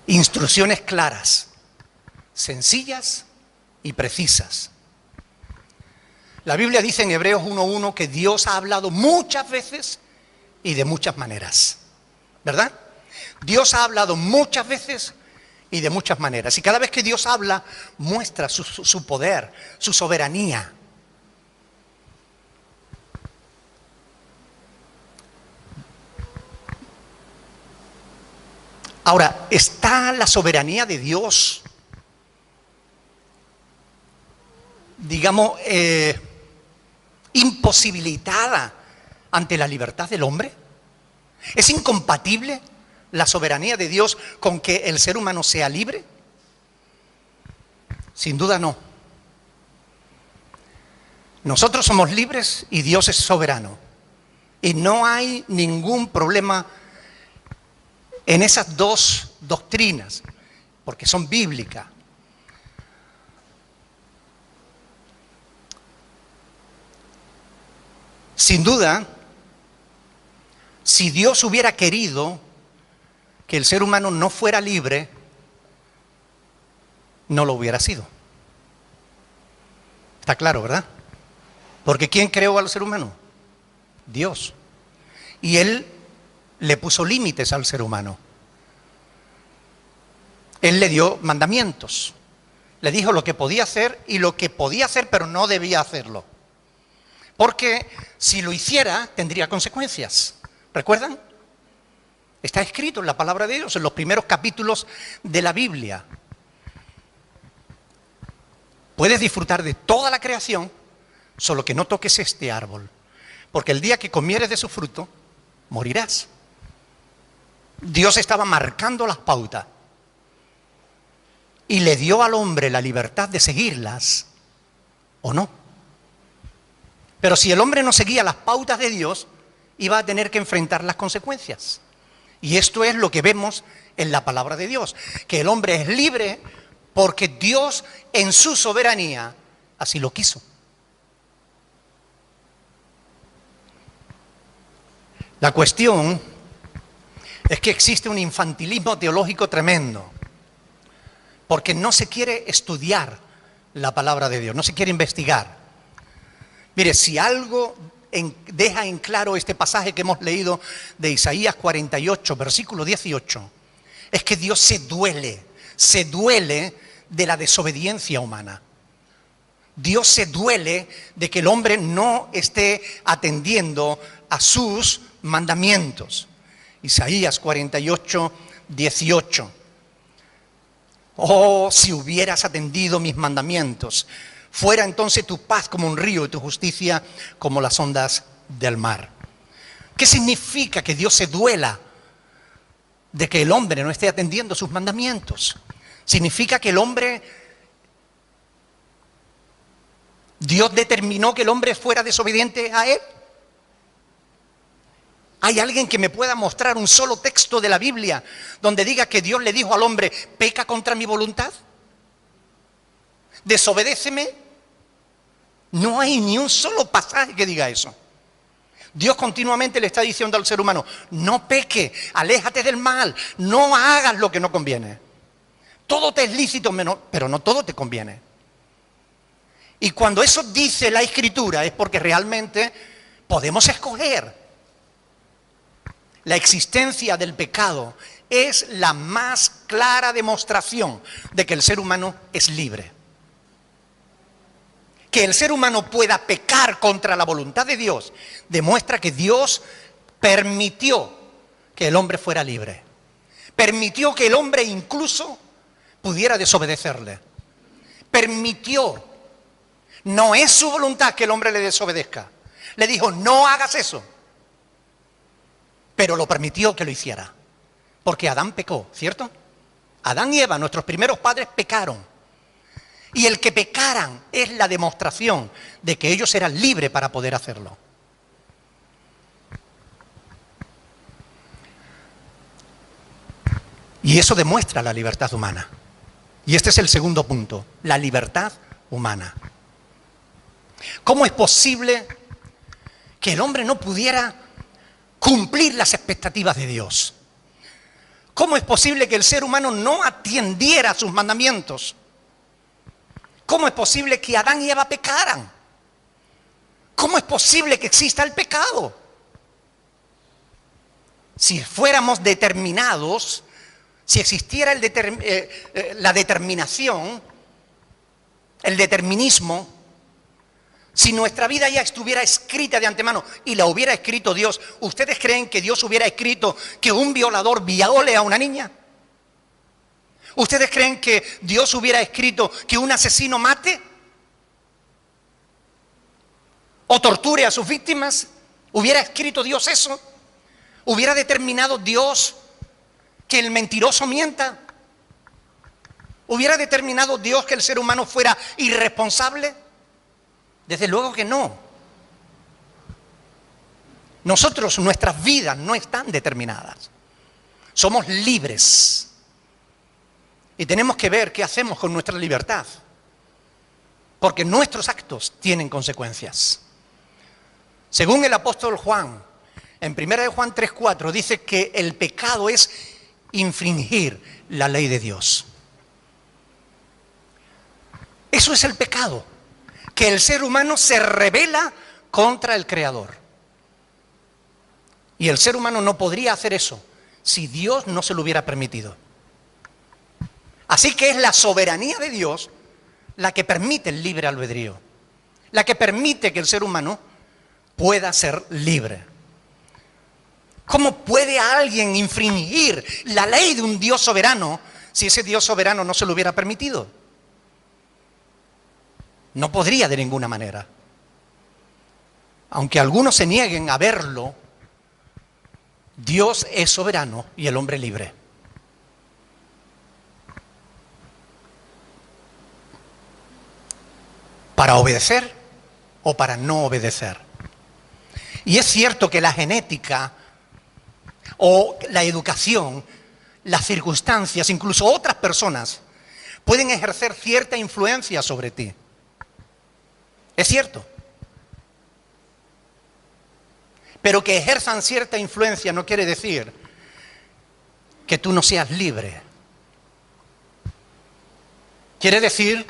Instrucciones claras, sencillas y precisas. La Biblia dice en Hebreos 1:1 que Dios ha hablado muchas veces y de muchas maneras, ¿verdad? Dios ha hablado muchas veces y de muchas maneras. Y cada vez que Dios habla, muestra su poder, su soberanía. Ahora, ¿está la soberanía de Dios, digamos, imposibilitada ante la libertad del hombre? ¿Es incompatible la soberanía de Dios con que el ser humano sea libre? Sin duda no. Nosotros somos libres y Dios es soberano. Y no hay ningún problema en esas dos doctrinas, porque son bíblicas. Sin duda, si Dios hubiera querido que el ser humano no fuera libre, no lo hubiera sido. Está claro, ¿verdad? Porque ¿quién creó al ser humano? Dios. Y Él le puso límites al ser humano. Él le dio mandamientos. Le dijo lo que podía hacer y lo que podía hacer, pero no debía hacerlo. Porque si lo hiciera, tendría consecuencias. ¿Recuerdan? Está escrito en la palabra de Dios, en los primeros capítulos de la Biblia. Puedes disfrutar de toda la creación, solo que no toques este árbol. Porque el día que comieres de su fruto, morirás. Dios estaba marcando las pautas y le dio al hombre la libertad de seguirlas o no. Pero si el hombre no seguía las pautas de Dios, iba a tener que enfrentar las consecuencias. Y esto es lo que vemos en la palabra de Dios, que el hombre es libre porque Dios en su soberanía así lo quiso. La cuestión es que existe un infantilismo teológico tremendo, porque no se quiere estudiar la palabra de Dios, no se quiere investigar. Mire, si algo deja en claro este pasaje que hemos leído de Isaías 48, versículo 18, es que Dios se duele de la desobediencia humana. Dios se duele de que el hombre no esté atendiendo a sus mandamientos. Isaías 48, 18. Oh, si hubieras atendido mis mandamientos, fuera entonces tu paz como un río y tu justicia como las ondas del mar. ¿Qué significa que Dios se duela de que el hombre no esté atendiendo sus mandamientos? Significa que Dios determinó que el hombre fuera desobediente a Él. ¿Hay alguien que me pueda mostrar un solo texto de la Biblia donde diga que Dios le dijo al hombre, peca contra mi voluntad? ¿Desobedéceme? No hay ni un solo pasaje que diga eso. Dios continuamente le está diciendo al ser humano, no peque, aléjate del mal, no hagas lo que no conviene. Todo te es lícito, pero no todo te conviene. Y cuando eso dice la Escritura es porque realmente podemos escoger. La existencia del pecado es la más clara demostración de que el ser humano es libre. Que el ser humano pueda pecar contra la voluntad de Dios demuestra que Dios permitió que el hombre fuera libre. Permitió que el hombre incluso pudiera desobedecerle. Permitió. No es su voluntad que el hombre le desobedezca. Le dijo, no hagas eso. Pero lo permitió que lo hiciera. Porque Adán pecó, ¿cierto? Adán y Eva, nuestros primeros padres, pecaron. Y el que pecaran es la demostración de que ellos eran libres para poder hacerlo. Y eso demuestra la libertad humana. Y este es el segundo punto, la libertad humana. ¿Cómo es posible que el hombre no pudiera cumplir las expectativas de Dios? ¿Cómo es posible que el ser humano no atendiera a sus mandamientos? ¿Cómo es posible que Adán y Eva pecaran? ¿Cómo es posible que exista el pecado? Si fuéramos determinados, si existiera la determinación, el determinismo, si nuestra vida ya estuviera escrita de antemano y la hubiera escrito Dios, ¿ustedes creen que Dios hubiera escrito que un violador viole a una niña? ¿Ustedes creen que Dios hubiera escrito que un asesino mate? ¿O torture a sus víctimas? ¿Hubiera escrito Dios eso? ¿Hubiera determinado Dios que el mentiroso mienta? ¿Hubiera determinado Dios que el ser humano fuera irresponsable? Desde luego que no. Nosotros, nuestras vidas no están determinadas. Somos libres. Y tenemos que ver qué hacemos con nuestra libertad. Porque nuestros actos tienen consecuencias. Según el apóstol Juan, en 1 Juan 3:4, dice que el pecado es infringir la ley de Dios. Eso es el pecado. Que el ser humano se rebela contra el Creador. Y el ser humano no podría hacer eso si Dios no se lo hubiera permitido. Así que es la soberanía de Dios la que permite el libre albedrío, la que permite que el ser humano pueda ser libre. ¿Cómo puede alguien infringir la ley de un Dios soberano si ese Dios soberano no se lo hubiera permitido? No podría de ninguna manera. Aunque algunos se nieguen a verlo, Dios es soberano y el hombre libre. Para obedecer o para no obedecer. Y es cierto que la genética o la educación, las circunstancias, incluso otras personas, pueden ejercer cierta influencia sobre ti. Es cierto. Pero que ejerzan cierta influencia no quiere decir que tú no seas libre. Quiere decir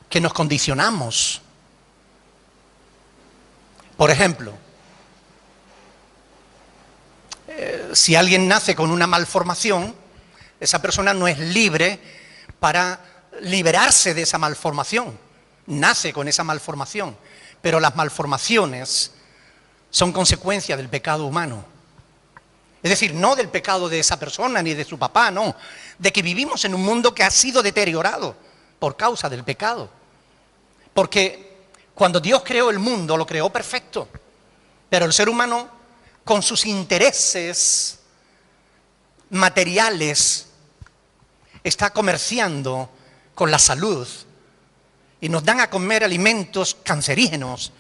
que nos condicionamos. Por ejemplo, si alguien nace con una malformación, esa persona no es libre para liberarse de esa malformación. Nace con esa malformación, pero las malformaciones son consecuencia del pecado humano. Es decir, no del pecado de esa persona ni de su papá, no. De que vivimos en un mundo que ha sido deteriorado por causa del pecado. Porque cuando Dios creó el mundo, lo creó perfecto. Pero el ser humano, con sus intereses materiales, está comerciando con la salud. Y nos dan a comer alimentos cancerígenos.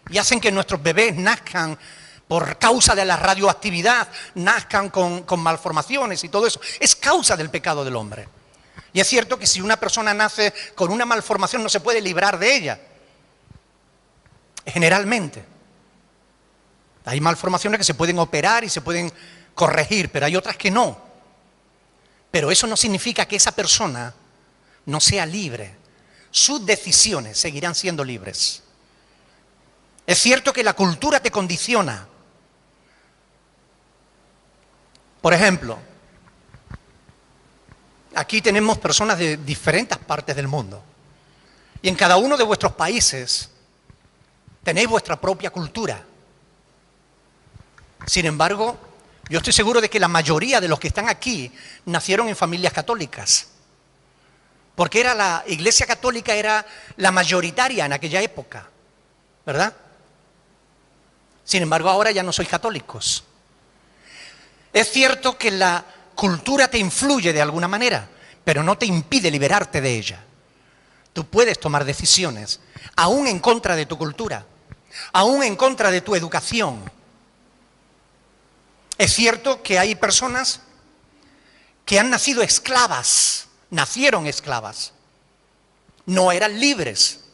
Y hacen que nuestros bebés nazcan por causa de la radioactividad, nazcan con malformaciones y todo eso. Es causa del pecado del hombre. Y es cierto que si una persona nace con una malformación no se puede librar de ella. Generalmente. Hay malformaciones que se pueden operar y se pueden corregir, pero hay otras que no. Pero eso no significa que esa persona no sea libre. Sus decisiones seguirán siendo libres. Es cierto que la cultura te condiciona. Por ejemplo, aquí tenemos personas de diferentes partes del mundo. Y en cada uno de vuestros países tenéis vuestra propia cultura. Sin embargo, yo estoy seguro de que la mayoría de los que están aquí nacieron en familias católicas. Porque la Iglesia Católica era la mayoritaria en aquella época, ¿verdad? Sin embargo, ahora ya no sois católicos. Es cierto que la cultura te influye de alguna manera, pero no te impide liberarte de ella. Tú puedes tomar decisiones, aún en contra de tu cultura, aún en contra de tu educación. Es cierto que hay personas que han nacido esclavas, nacieron esclavas, no eran libres.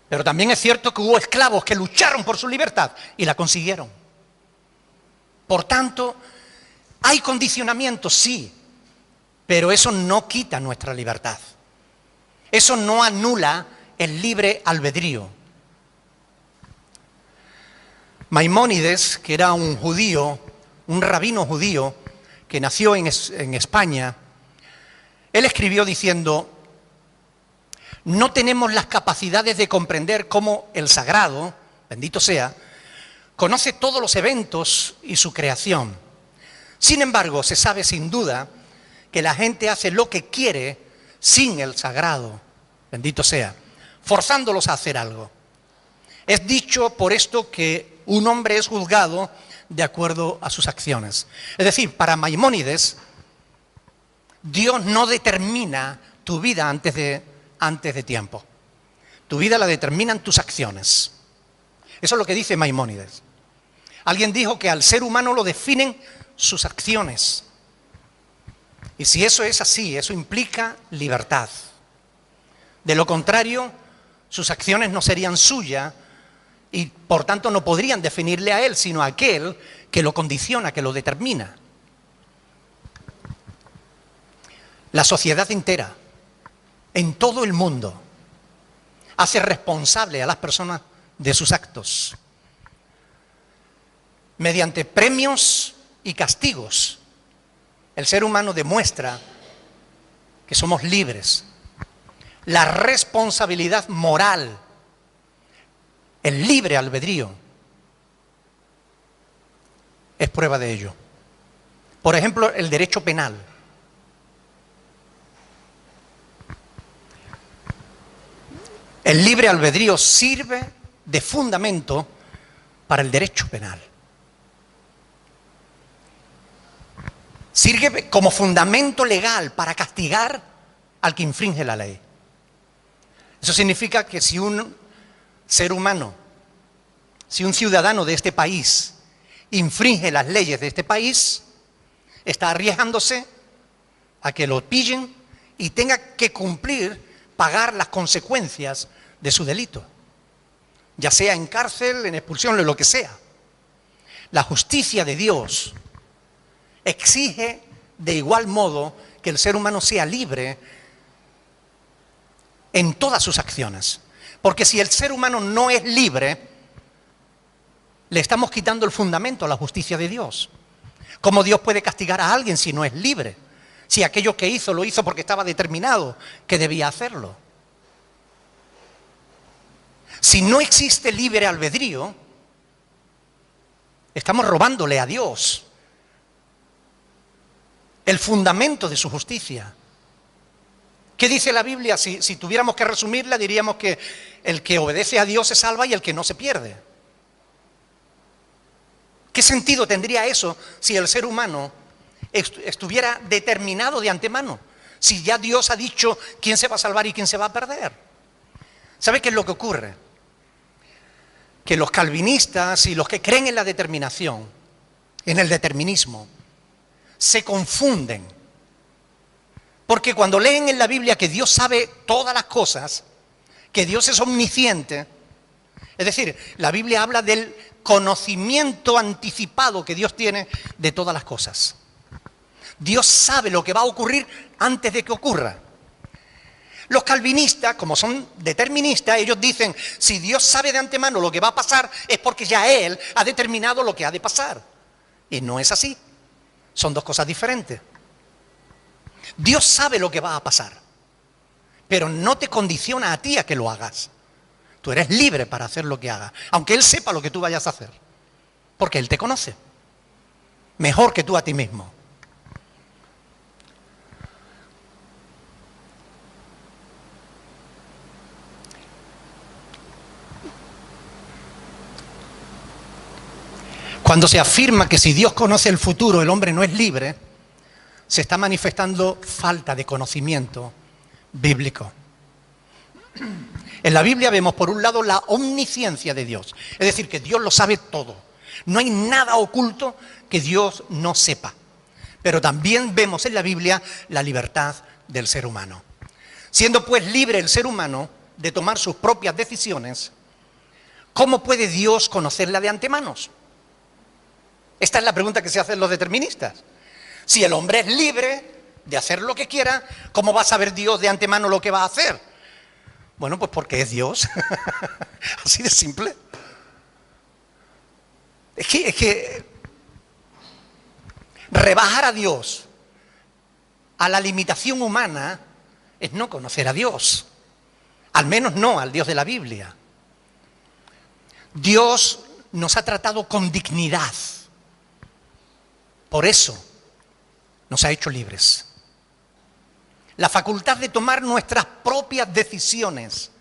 Pero también es cierto que hubo esclavos que lucharon por su libertad y la consiguieron. Por tanto, hay condicionamientos, sí, pero eso no quita nuestra libertad. Eso no anula el libre albedrío. Maimónides, que era un judío, un rabino judío, que nació en España, él escribió diciendo: no tenemos las capacidades de comprender cómo el sagrado, bendito sea, conoce todos los eventos y su creación. Sin embargo, se sabe sin duda que la gente hace lo que quiere sin el sagrado, bendito sea, forzándolos a hacer algo. Es dicho por esto que un hombre es juzgado de acuerdo a sus acciones. Es decir, para Maimónides, Dios no determina tu vida antes de tiempo. Tu vida la determinan tus acciones. Eso es lo que dice Maimónides. Alguien dijo que al ser humano lo definen sus acciones. Y si eso es así, eso implica libertad. De lo contrario, sus acciones no serían suyas y por tanto no podrían definirle a él, sino a aquel que lo condiciona, que lo determina. La sociedad entera, en todo el mundo, hace responsable a las personas de sus actos, mediante premios y castigos. El ser humano demuestra que somos libres. La responsabilidad moral, el libre albedrío, es prueba de ello. Por ejemplo, el derecho penal. El libre albedrío sirve de fundamento para el derecho penal. Sirve como fundamento legal para castigar al que infringe la ley. Eso significa que si un ser humano, si un ciudadano de este país infringe las leyes de este país, está arriesgándose a que lo pillen y tenga que cumplir, pagar las consecuencias de su delito, ya sea en cárcel, en expulsión, en lo que sea. La justicia de Dios exige de igual modo que el ser humano sea libre en todas sus acciones. Porque si el ser humano no es libre, le estamos quitando el fundamento a la justicia de Dios. ¿Cómo Dios puede castigar a alguien si no es libre? Si aquello que hizo, lo hizo porque estaba determinado que debía hacerlo. Si no existe libre albedrío, estamos robándole a Dios el fundamento de su justicia. ¿Qué dice la Biblia? Si tuviéramos que resumirla, diríamos que el que obedece a Dios se salva y el que no se pierde. ¿Qué sentido tendría eso si el ser humano estuviera determinado de antemano? Si ya Dios ha dicho quién se va a salvar y quién se va a perder. ¿Sabe qué es lo que ocurre? Que los calvinistas y los que creen en la determinación, en el determinismo, se confunden. Porque cuando leen en la Biblia que Dios sabe todas las cosas, que Dios es omnisciente, es decir, la Biblia habla del conocimiento anticipado que Dios tiene de todas las cosas. Dios sabe lo que va a ocurrir antes de que ocurra. Los calvinistas, como son deterministas, ellos dicen, si Dios sabe de antemano lo que va a pasar, es porque ya Él ha determinado lo que ha de pasar. Y no es así. Son dos cosas diferentes. Dios sabe lo que va a pasar, pero no te condiciona a ti a que lo hagas. Tú eres libre para hacer lo que hagas, aunque Él sepa lo que tú vayas a hacer, porque Él te conoce mejor que tú a ti mismo. Cuando se afirma que si Dios conoce el futuro, el hombre no es libre, se está manifestando falta de conocimiento bíblico. En la Biblia vemos por un lado la omnisciencia de Dios, es decir, que Dios lo sabe todo. No hay nada oculto que Dios no sepa. Pero también vemos en la Biblia la libertad del ser humano. Siendo pues libre el ser humano de tomar sus propias decisiones, ¿cómo puede Dios conocerla de antemano? Esta es la pregunta que se hacen los deterministas. Si el hombre es libre de hacer lo que quiera, ¿cómo va a saber Dios de antemano lo que va a hacer? Bueno, pues porque es Dios. Así de simple. Es que rebajar a Dios a la limitación humana es no conocer a Dios. Al menos no al Dios de la Biblia. Dios nos ha tratado con dignidad. Por eso nos ha hecho libres. La facultad de tomar nuestras propias decisiones.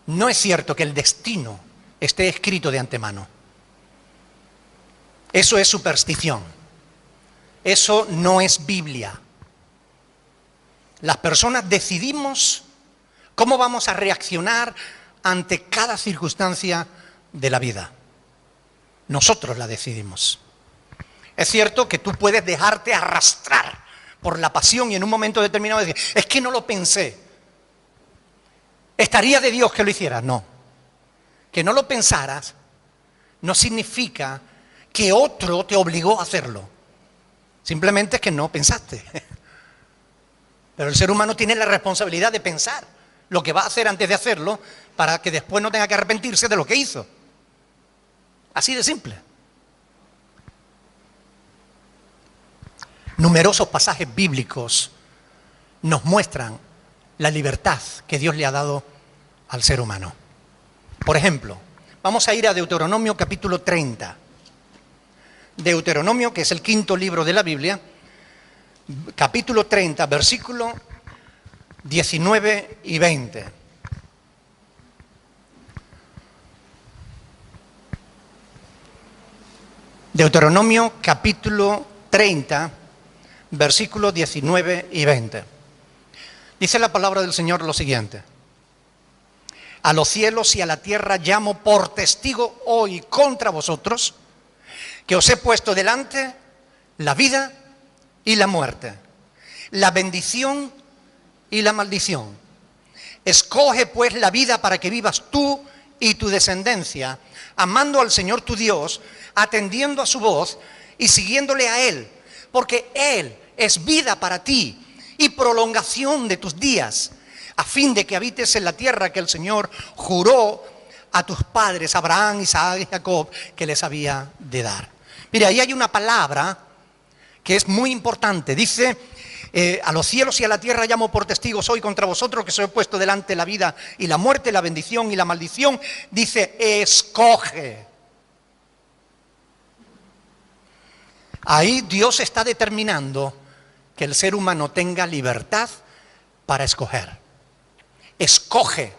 No es cierto que el destino esté escrito de antemano. Eso es superstición. Eso no es Biblia. Las personas decidimos cómo vamos a reaccionar ante cada circunstancia de la vida. Nosotros la decidimos. Es cierto que tú puedes dejarte arrastrar por la pasión y en un momento determinado decir, es que no lo pensé. ¿Estaría de Dios que lo hicieras? No. Que no lo pensaras no significa que otro te obligó a hacerlo. Simplemente es que no pensaste. Pero el ser humano tiene la responsabilidad de pensar lo que va a hacer antes de hacerlo para que después no tenga que arrepentirse de lo que hizo. Así de simple. Numerosos pasajes bíblicos nos muestran la libertad que Dios le ha dado al ser humano. Por ejemplo, vamos a ir a Deuteronomio capítulo 30. Deuteronomio, que es el quinto libro de la Biblia, capítulo 30, versículos 19 y 20. Deuteronomio capítulo 30, versículos 19 y 20. Dice la palabra del Señor lo siguiente: a los cielos y a la tierra llamo por testigo hoy contra vosotros, que os he puesto delante la vida y la muerte, la bendición y la maldición. Escoge pues la vida para que vivas tú y tu descendencia, amando al Señor tu Dios, atendiendo a su voz y siguiéndole a Él, porque Él es vida para ti y prolongación de tus días, a fin de que habites en la tierra que el Señor juró a tus padres, Abraham, Isaac y Jacob, que les había de dar. Mira, ahí hay una palabra que es muy importante. Dice, a los cielos y a la tierra llamo por testigos hoy contra vosotros, que os he puesto delante la vida y la muerte, la bendición y la maldición. Dice, escoge. Ahí Dios está determinando que el ser humano tenga libertad para escoger. Escoge.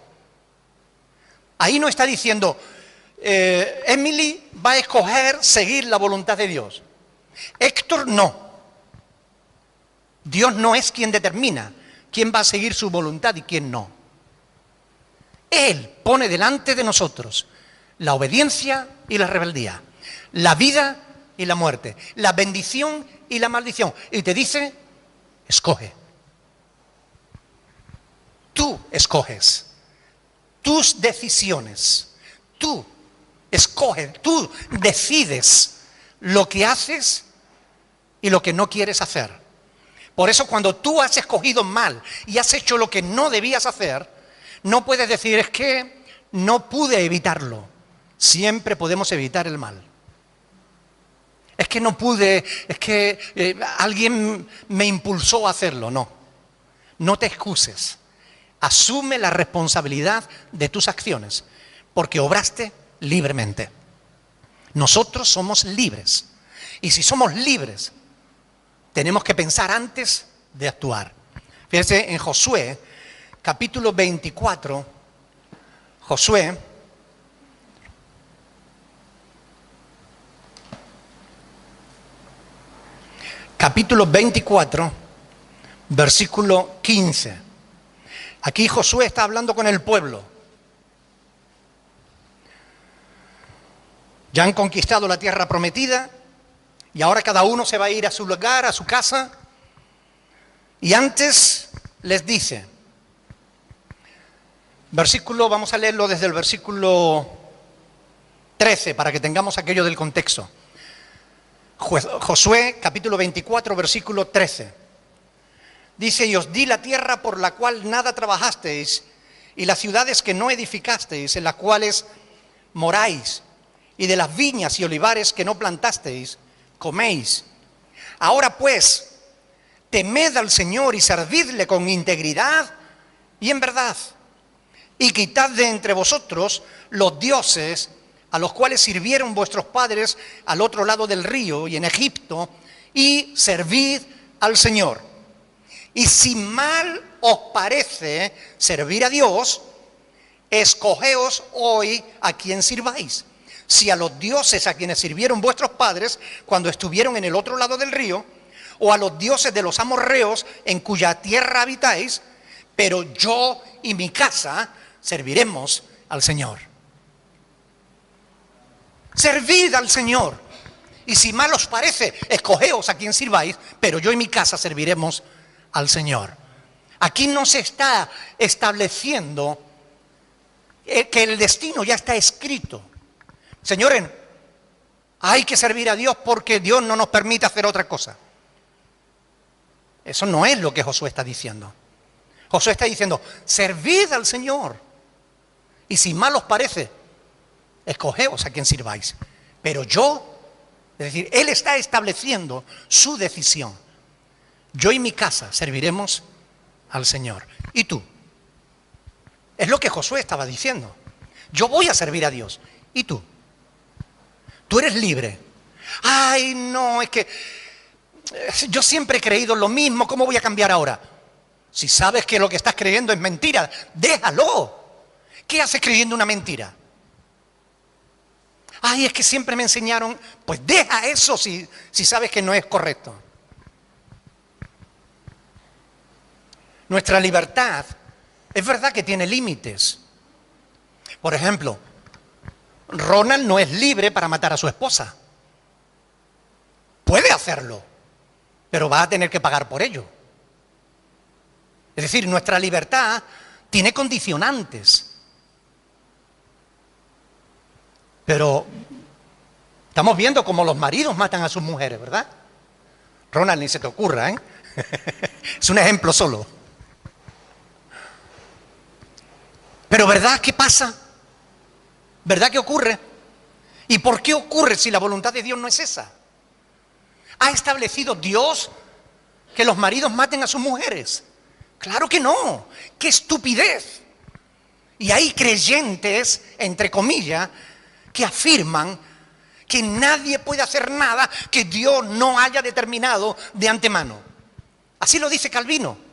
Ahí no está diciendo, Emily va a escoger seguir la voluntad de Dios. Héctor no. Dios no es quien determina quién va a seguir su voluntad y quién no. Él pone delante de nosotros la obediencia y la rebeldía, la vida y la muerte, la bendición y la maldición. Y te dice, escoge. Tú escoges. Tus decisiones. Tú escoges, tú decides lo que haces y lo que no quieres hacer. Por eso cuando tú has escogido mal y has hecho lo que no debías hacer, no puedes decir, es que no pude evitarlo. siempre podemos evitar el mal. Es que no pude, es que alguien me impulsó a hacerlo. No, no te excuses. Asume la responsabilidad de tus acciones, porque obraste libremente. Nosotros somos libres. Y si somos libres, tenemos que pensar antes de actuar. Fíjense en Josué, capítulo 24, Josué, capítulo 24, versículo 15. Aquí Josué está hablando con el pueblo. Ya han conquistado la tierra prometida y ahora cada uno se va a ir a su lugar, a su casa. Y antes les dice, vamos a leerlo desde el versículo 13 para que tengamos aquello del contexto. Josué, capítulo 24, versículo 13. Dice, y os di la tierra por la cual nada trabajasteis, y las ciudades que no edificasteis, en las cuales moráis, y de las viñas y olivares que no plantasteis, coméis. Ahora pues, temed al Señor y servidle con integridad y en verdad, y quitad de entre vosotros los dioses a los cuales sirvieron vuestros padres al otro lado del río y en Egipto, y servid al Señor. Y si mal os parece servir a Dios, escogeos hoy a quien sirváis. Si a los dioses a quienes sirvieron vuestros padres cuando estuvieron en el otro lado del río, o a los dioses de los amorreos en cuya tierra habitáis, pero yo y mi casa serviremos al Señor. Servid al Señor. Y si mal os parece, escogeos a quien sirváis, pero yo y mi casa serviremos al Señor. Aquí no se está estableciendo que el destino ya está escrito. Señores, hay que servir a Dios porque Dios no nos permite hacer otra cosa. Eso no es lo que Josué está diciendo. Josué está diciendo, servid al Señor. Y si mal os parece, escogeos a quien sirváis. Pero yo, es decir, Él está estableciendo su decisión. Yo y mi casa serviremos al Señor. ¿Y tú? Es lo que Josué estaba diciendo. Yo voy a servir a Dios. ¿Y tú? Tú eres libre. Ay, no, es que yo siempre he creído lo mismo. ¿Cómo voy a cambiar ahora? Si sabes que lo que estás creyendo es mentira, déjalo. ¿Qué haces creyendo una mentira? Ay, es que siempre me enseñaron. Pues deja eso si sabes que no es correcto. Nuestra libertad es verdad que tiene límites. Por ejemplo, Ronald no es libre para matar a su esposa. Puede hacerlo, pero va a tener que pagar por ello. Es decir, nuestra libertad tiene condicionantes. Pero estamos viendo cómo los maridos matan a sus mujeres, ¿verdad? Ronald, ni se te ocurra, ¿eh? Es un ejemplo solo. Pero ¿verdad qué pasa? ¿Verdad que ocurre? ¿Y por qué ocurre si la voluntad de Dios no es esa? ¿Ha establecido Dios que los maridos maten a sus mujeres? Claro que no. ¡Qué estupidez! Y hay creyentes, entre comillas, que afirman que nadie puede hacer nada que Dios no haya determinado de antemano. Así lo dice Calvino.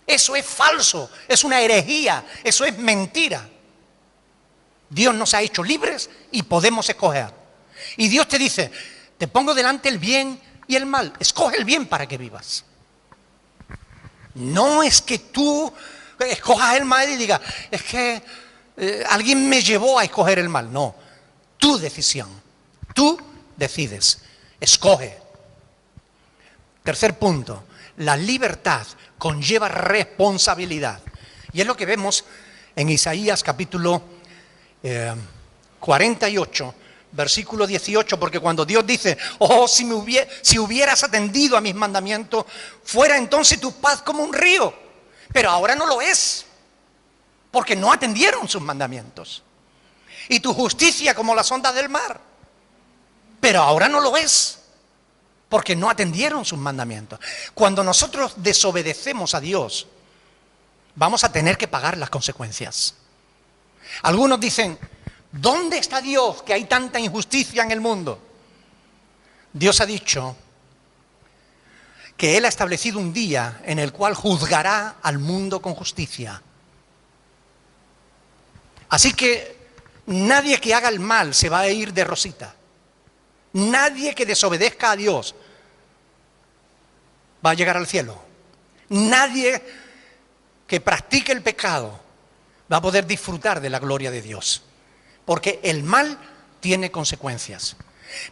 Eso es falso, es una herejía, eso es mentira. Dios nos ha hecho libres y podemos escoger. Y Dios te dice, te pongo delante el bien y el mal, escoge el bien para que vivas. No es que tú escojas el mal y digas, es que alguien me llevó a escoger el mal. No, tu decisión, tú decides, escoge. Tercer punto, la libertad conlleva responsabilidad. Y es lo que vemos en Isaías capítulo 48, versículo 18, porque cuando Dios dice, oh, si hubieras atendido a mis mandamientos, fuera entonces tu paz como un río. Pero ahora no lo es, porque no atendieron sus mandamientos. y tu justicia como las ondas del mar. Pero ahora no lo es, porque no atendieron sus mandamientos. Cuando nosotros desobedecemos a Dios, vamos a tener que pagar las consecuencias. Algunos dicen, ¿dónde está Dios que hay tanta injusticia en el mundo? Dios ha dicho que Él ha establecido un día en el cual juzgará al mundo con justicia. Así que nadie que haga el mal se va a ir de rosita. Nadie que desobedezca a Dios va a llegar al cielo. Nadie que practique el pecado va a poder disfrutar de la gloria de Dios. Porque el mal tiene consecuencias.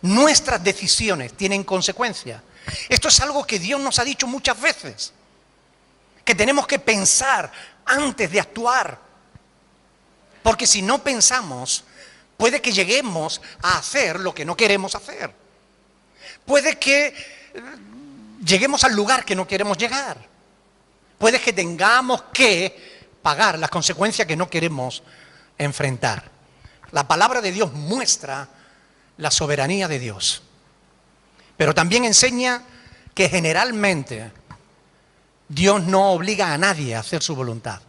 Nuestras decisiones tienen consecuencias. Esto es algo que Dios nos ha dicho muchas veces. Que tenemos que pensar antes de actuar. Porque si no pensamos, puede que lleguemos a hacer lo que no queremos hacer. Puede que lleguemos al lugar que no queremos llegar. Puede que tengamos que pagar las consecuencias que no queremos enfrentar. La palabra de Dios muestra la soberanía de Dios. Pero también enseña que generalmente Dios no obliga a nadie a hacer su voluntad.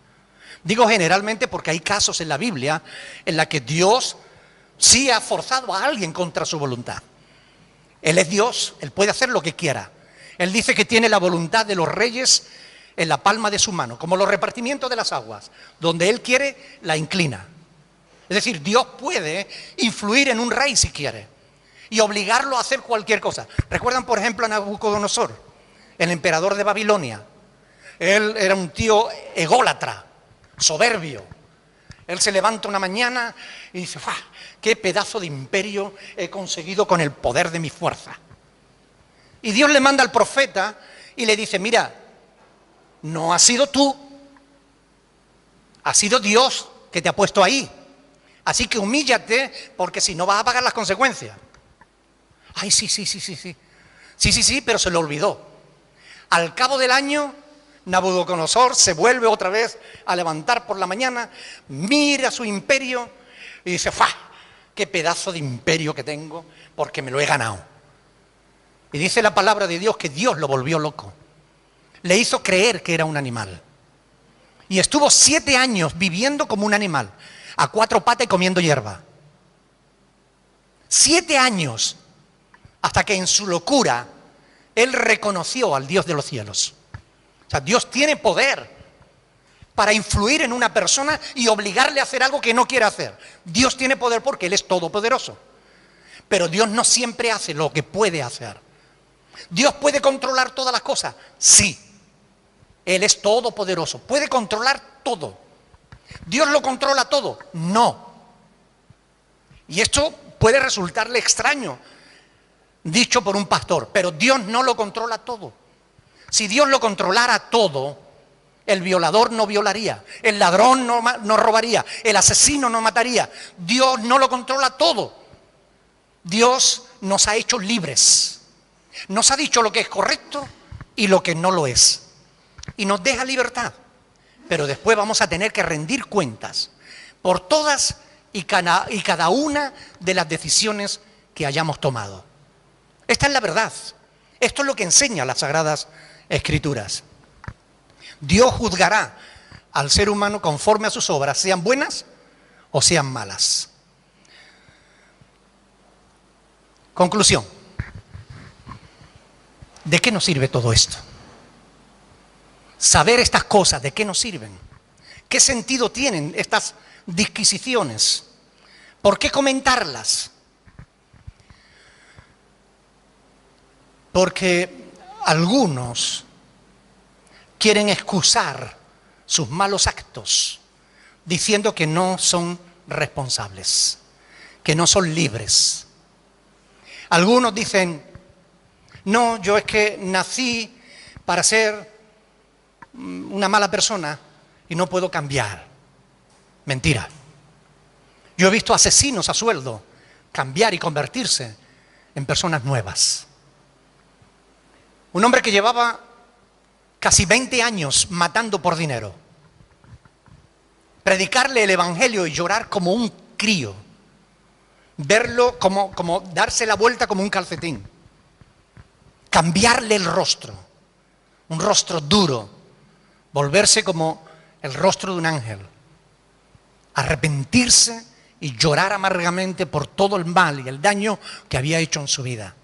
Digo generalmente porque hay casos en la Biblia en la que Dios sí ha forzado a alguien contra su voluntad. Él es Dios, Él puede hacer lo que quiera. Él dice que tiene la voluntad de los reyes en la palma de su mano, como los repartimientos de las aguas. Donde Él quiere, la inclina. Es decir, Dios puede influir en un rey si quiere y obligarlo a hacer cualquier cosa. ¿Recuerdan, por ejemplo, a Nabucodonosor, el emperador de Babilonia? Él era un tío ególatra, soberbio. Él se levanta una mañana y dice, ¡ah, qué pedazo de imperio he conseguido con el poder de mi fuerza! Y Dios le manda al profeta y le dice, mira, no has sido tú, ha sido Dios que te ha puesto ahí. Así que humíllate, porque si no vas a pagar las consecuencias. Ay, sí. Sí, pero se lo olvidó. Al cabo del año, Nabucodonosor se vuelve otra vez a levantar por la mañana, mira su imperio y dice, ¡fa! ¡Qué pedazo de imperio que tengo! Porque me lo he ganado. Y dice la palabra de Dios que Dios lo volvió loco. Le hizo creer que era un animal. Y estuvo 7 años viviendo como un animal, a 4 patas y comiendo hierba. 7 años, hasta que en su locura él reconoció al Dios de los cielos. O sea, Dios tiene poder para influir en una persona y obligarle a hacer algo que no quiere hacer. Dios tiene poder porque Él es todopoderoso. Pero Dios no siempre hace lo que puede hacer. ¿Dios puede controlar todas las cosas? Sí. Él es todopoderoso. Puede controlar todo. ¿Dios lo controla todo? No. Y esto puede resultarle extraño, dicho por un pastor, pero Dios no lo controla todo. Si Dios lo controlara todo, el violador no violaría, el ladrón no robaría, el asesino no mataría. Dios no lo controla todo. Dios nos ha hecho libres. Nos ha dicho lo que es correcto y lo que no lo es. Y nos deja libertad. Pero después vamos a tener que rendir cuentas por todas y cada una de las decisiones que hayamos tomado. Esta es la verdad. Esto es lo que enseña las Sagradas Escrituras. Dios juzgará al ser humano conforme a sus obras, sean buenas o sean malas. Conclusión. ¿De qué nos sirve todo esto? Saber estas cosas, ¿de qué nos sirven? ¿Qué sentido tienen estas disquisiciones? ¿Por qué comentarlas? Porque algunos quieren excusar sus malos actos diciendo que no son responsables, que no son libres. Algunos dicen, no, yo es que nací para ser una mala persona y no puedo cambiar. Mentira. Yo he visto asesinos a sueldo cambiar y convertirse en personas nuevas. Un hombre que llevaba casi 20 años matando por dinero. Predicarle el evangelio y llorar como un crío verlo como darse la vuelta como un calcetín, cambiarle el rostro, un rostro duro, volverse como el rostro de un ángel, arrepentirse y llorar amargamente por todo el mal y el daño que había hecho en su vida.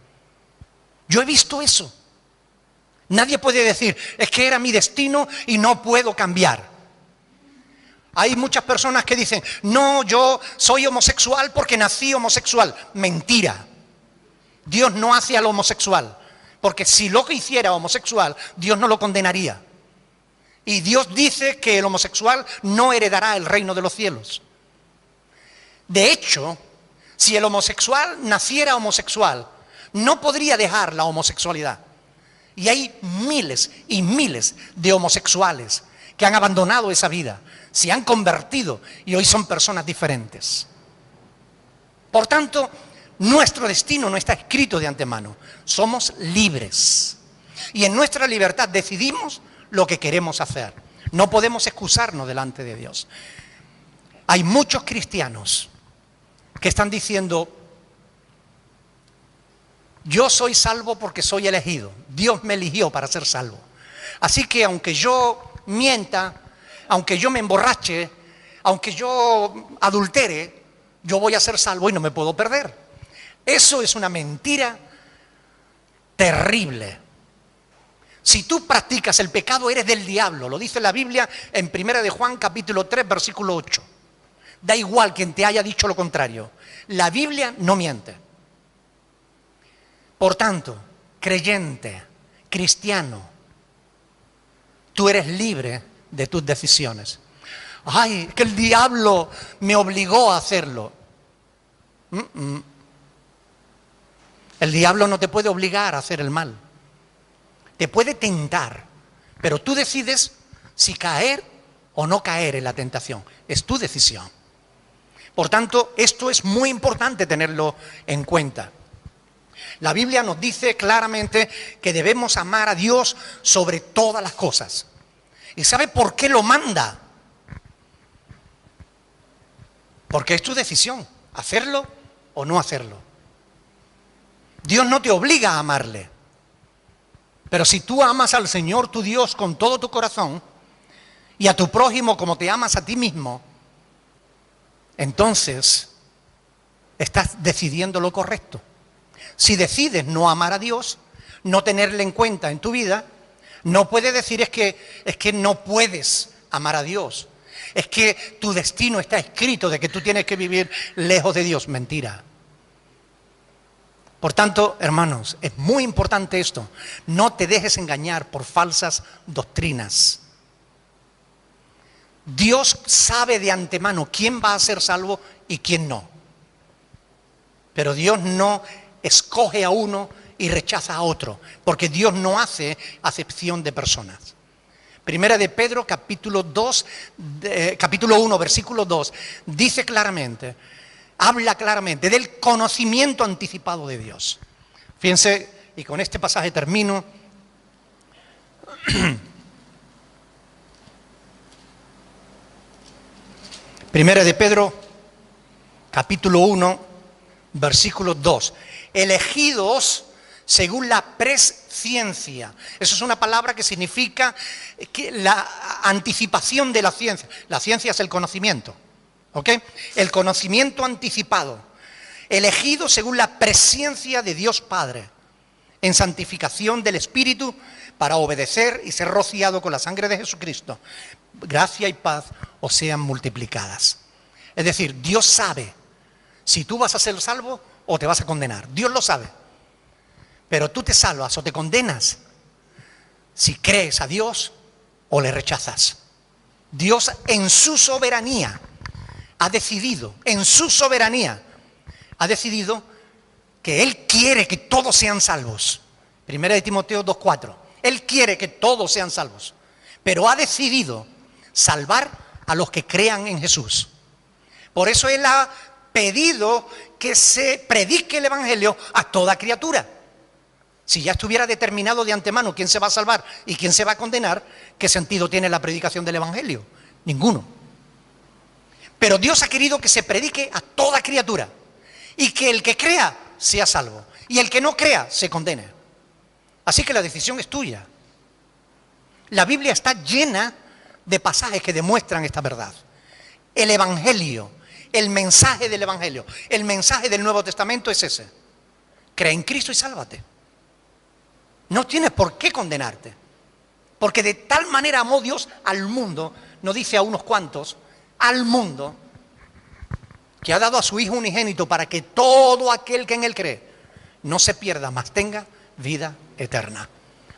Yo he visto eso. Nadie puede decir, es que era mi destino y no puedo cambiar. Hay muchas personas que dicen, no, yo soy homosexual porque nací homosexual. Mentira. Dios no hace al homosexual, porque si lo que hiciera homosexual, Dios no lo condenaría. Y Dios dice que el homosexual no heredará el reino de los cielos. De hecho, si el homosexual naciera homosexual, no podría dejar la homosexualidad. Y hay miles y miles de homosexuales que han abandonado esa vida, se han convertido y hoy son personas diferentes. Por tanto, nuestro destino no está escrito de antemano. Somos libres. Y en nuestra libertad decidimos lo que queremos hacer. No podemos excusarnos delante de Dios. Hay muchos cristianos que están diciendo, yo soy salvo porque soy elegido. Dios me eligió para ser salvo. Así que aunque yo mienta, aunque yo me emborrache, aunque yo adultere, yo voy a ser salvo y no me puedo perder. Eso es una mentira terrible. Si tú practicas el pecado, eres del diablo. Lo dice la Biblia en 1 de Juan capítulo 3, versículo 8. Da igual quien te haya dicho lo contrario. La Biblia no miente. Por tanto, creyente, cristiano, tú eres libre de tus decisiones. Ay, que el diablo me obligó a hacerlo. El diablo no te puede obligar a hacer el mal. Te puede tentar, pero tú decides si caer o no caer en la tentación. Es tu decisión. Por tanto, esto es muy importante tenerlo en cuenta. La Biblia nos dice claramente que debemos amar a Dios sobre todas las cosas. ¿Y sabe por qué lo manda? Porque es tu decisión, hacerlo o no hacerlo. Dios no te obliga a amarle. Pero si tú amas al Señor tu Dios con todo tu corazón y a tu prójimo como te amas a ti mismo, entonces estás decidiendo lo correcto. Si decides no amar a Dios, no tenerle en cuenta en tu vida, no puedes decir es que no puedes amar a Dios. Es que tu destino está escrito de que tú tienes que vivir lejos de Dios. Mentira. Por tanto, hermanos, es muy importante esto. No te dejes engañar por falsas doctrinas. Dios sabe de antemano quién va a ser salvo y quién no. Pero Dios no escoge a uno y rechaza a otro, porque Dios no hace acepción de personas. Primera de Pedro, capítulo 1, versículo 2, dice claramente, habla claramente del conocimiento anticipado de Dios. Fíjense, y con este pasaje termino. Primera de Pedro, capítulo 1, versículo 2. Elegidos según la presciencia. Eso es una palabra que significa que la anticipación de la ciencia. La ciencia es el conocimiento. ¿Ok? El conocimiento anticipado. Elegidos según la presciencia de Dios Padre. En santificación del Espíritu para obedecer y ser rociado con la sangre de Jesucristo. Gracia y paz os sean multiplicadas. Es decir, Dios sabe si tú vas a ser salvo o te vas a condenar. Dios lo sabe. Pero tú te salvas o te condenas si crees a Dios o le rechazas. Dios en su soberanía ha decidido, que Él quiere que todos sean salvos. Primera de Timoteo 2:4. Él quiere que todos sean salvos, pero ha decidido salvar a los que crean en Jesús. Por eso Él ha pedido que se predique el Evangelio a toda criatura. Si ya estuviera determinado de antemano quién se va a salvar y quién se va a condenar, ¿qué sentido tiene la predicación del Evangelio? Ninguno. Pero Dios ha querido que se predique a toda criatura. y que el que crea sea salvo y el que no crea se condene. Así que la decisión es tuya. La Biblia está llena de pasajes que demuestran esta verdad. El Evangelio, el mensaje del Evangelio, el mensaje del Nuevo Testamento es ese. Cree en Cristo y sálvate. No tienes por qué condenarte. Porque de tal manera amó Dios al mundo, no dice a unos cuantos, al mundo, que ha dado a su Hijo unigénito para que todo aquel que en Él cree no se pierda, mas tenga vida eterna.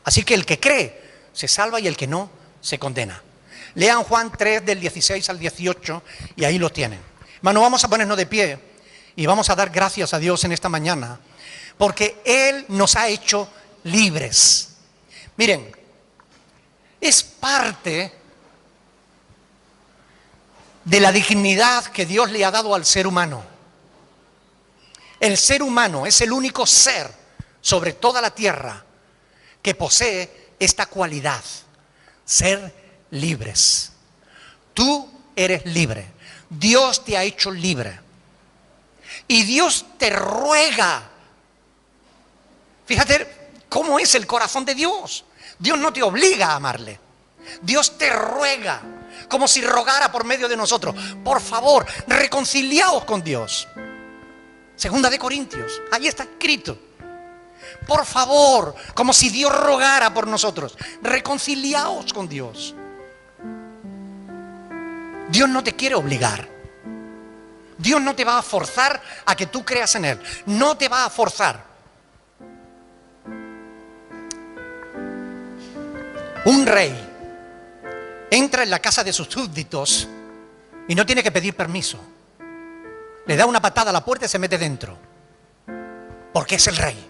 Así que el que cree se salva y el que no se condena. Lean Juan 3 del 16 al 18 y ahí lo tienen. Hermano, vamos a ponernos de pie y vamos a dar gracias a Dios en esta mañana porque Él nos ha hecho libres. Miren, es parte de la dignidad que Dios le ha dado al ser humano. El ser humano es el único ser sobre toda la tierra que posee esta cualidad, ser libres. Tú eres libre. Dios te ha hecho libre. Y Dios te ruega. Fíjate cómo es el corazón de Dios. Dios no te obliga a amarle. Dios te ruega, como si rogara por medio de nosotros. Por favor, reconciliaos con Dios. Segunda de Corintios, ahí está escrito. Por favor, como si Dios rogara por nosotros, reconciliaos con Dios. Dios no te quiere obligar. Dios no te va a forzar a que tú creas en Él. No te va a forzar. Un rey entra en la casa de sus súbditos y no tiene que pedir permiso. Le da una patada a la puerta y se mete dentro. Porque es el rey.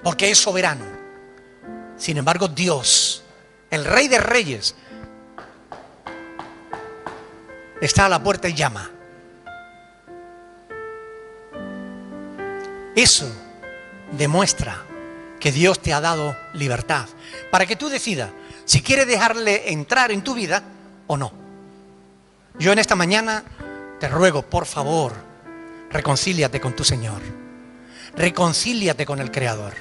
Porque es soberano. Sin embargo, Dios, el Rey de Reyes, está a la puerta y llama. Eso demuestra que Dios te ha dado libertad para que tú decidas si quieres dejarle entrar en tu vida o no. Yo en esta mañana te ruego, por favor, reconcíliate con tu Señor. Reconcíliate con el Creador.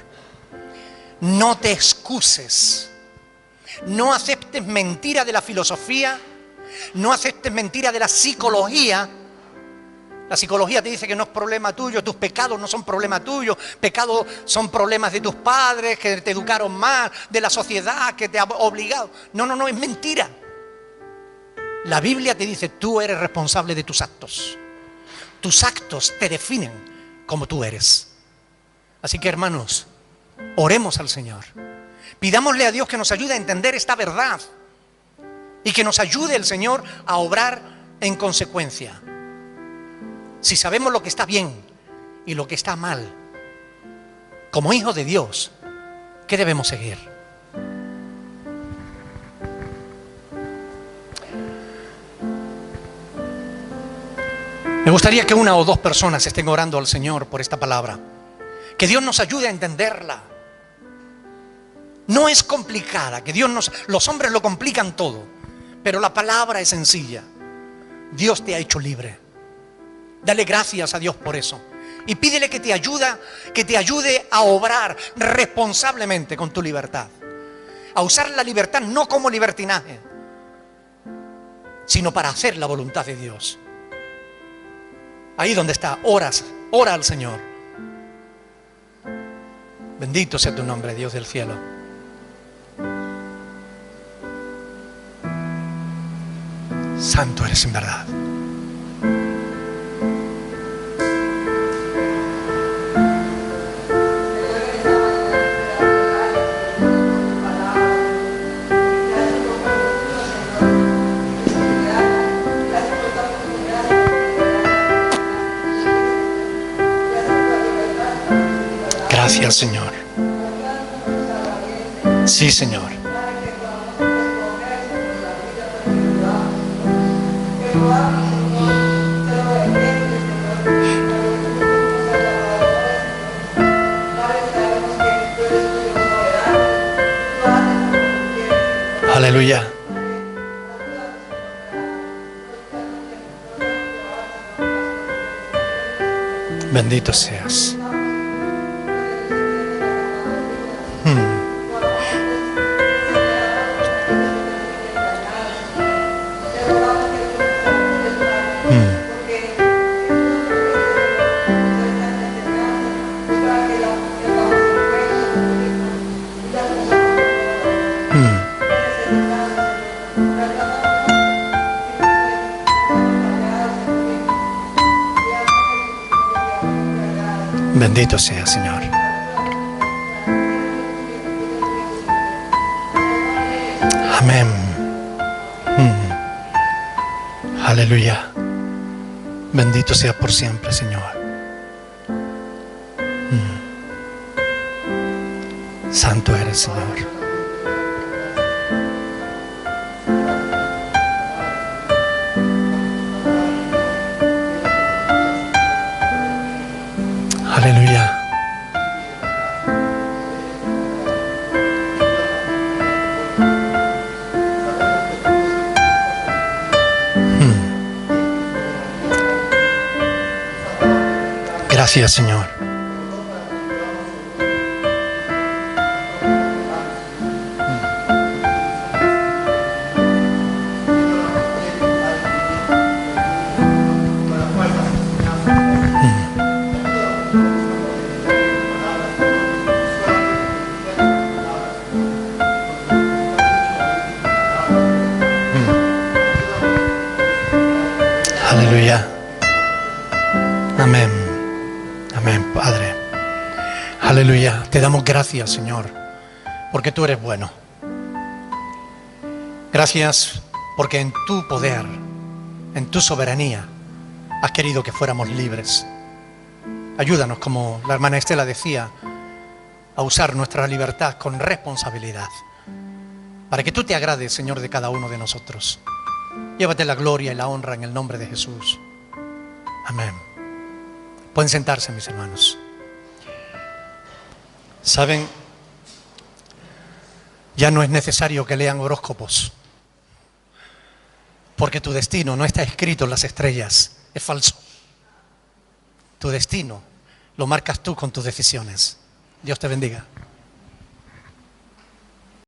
No te excuses. No aceptes mentira de la filosofía. No aceptes mentira de la psicología. La psicología te dice que no es problema tuyo, tus pecados no son problema tuyo, pecados son problemas de tus padres que te educaron mal, de la sociedad que te ha obligado. No, es mentira. La Biblia te dice, tú eres responsable de tus actos. Tus actos te definen como tú eres. Así que, hermanos, oremos al Señor. Pidámosle a Dios que nos ayude a entender esta verdad y que nos ayude el Señor a obrar en consecuencia. Si sabemos lo que está bien y lo que está mal, como hijos de Dios, ¿qué debemos seguir? Me gustaría que una o dos personas estén orando al Señor por esta palabra. Que Dios nos ayude a entenderla. No es complicada, los hombres lo complican todo, pero la palabra es sencilla. Dios te ha hecho libre. Dale gracias a Dios por eso. Y pídele que te ayude a obrar responsablemente con tu libertad. A usar la libertad no como libertinaje, sino para hacer la voluntad de Dios. Ahí donde está, ora al Señor. Bendito sea tu nombre, Dios del cielo. Santo eres en verdad. Gracias, Señor. Sí, Señor. Aleluya. Bendito seas. Bendito sea, Señor. Amén. Aleluya. Bendito sea por siempre, Señor. Santo eres, Señor. Aleluya. Gracias, Señor. Aleluya. Amén. Amén, Padre. Aleluya. Te damos gracias, Señor, porque tú eres bueno. Gracias porque en tu poder, en tu soberanía, has querido que fuéramos libres. Ayúdanos, como la hermana Estela decía, a usar nuestra libertad con responsabilidad, para que tú te agrades, Señor, de cada uno de nosotros. Llévate la gloria y la honra en el nombre de Jesús. Amén. Pueden sentarse, mis hermanos. ¿Saben? Ya no es necesario que lean horóscopos, porque tu destino no está escrito en las estrellas. Es falso. Tu destino lo marcas tú con tus decisiones. Dios te bendiga.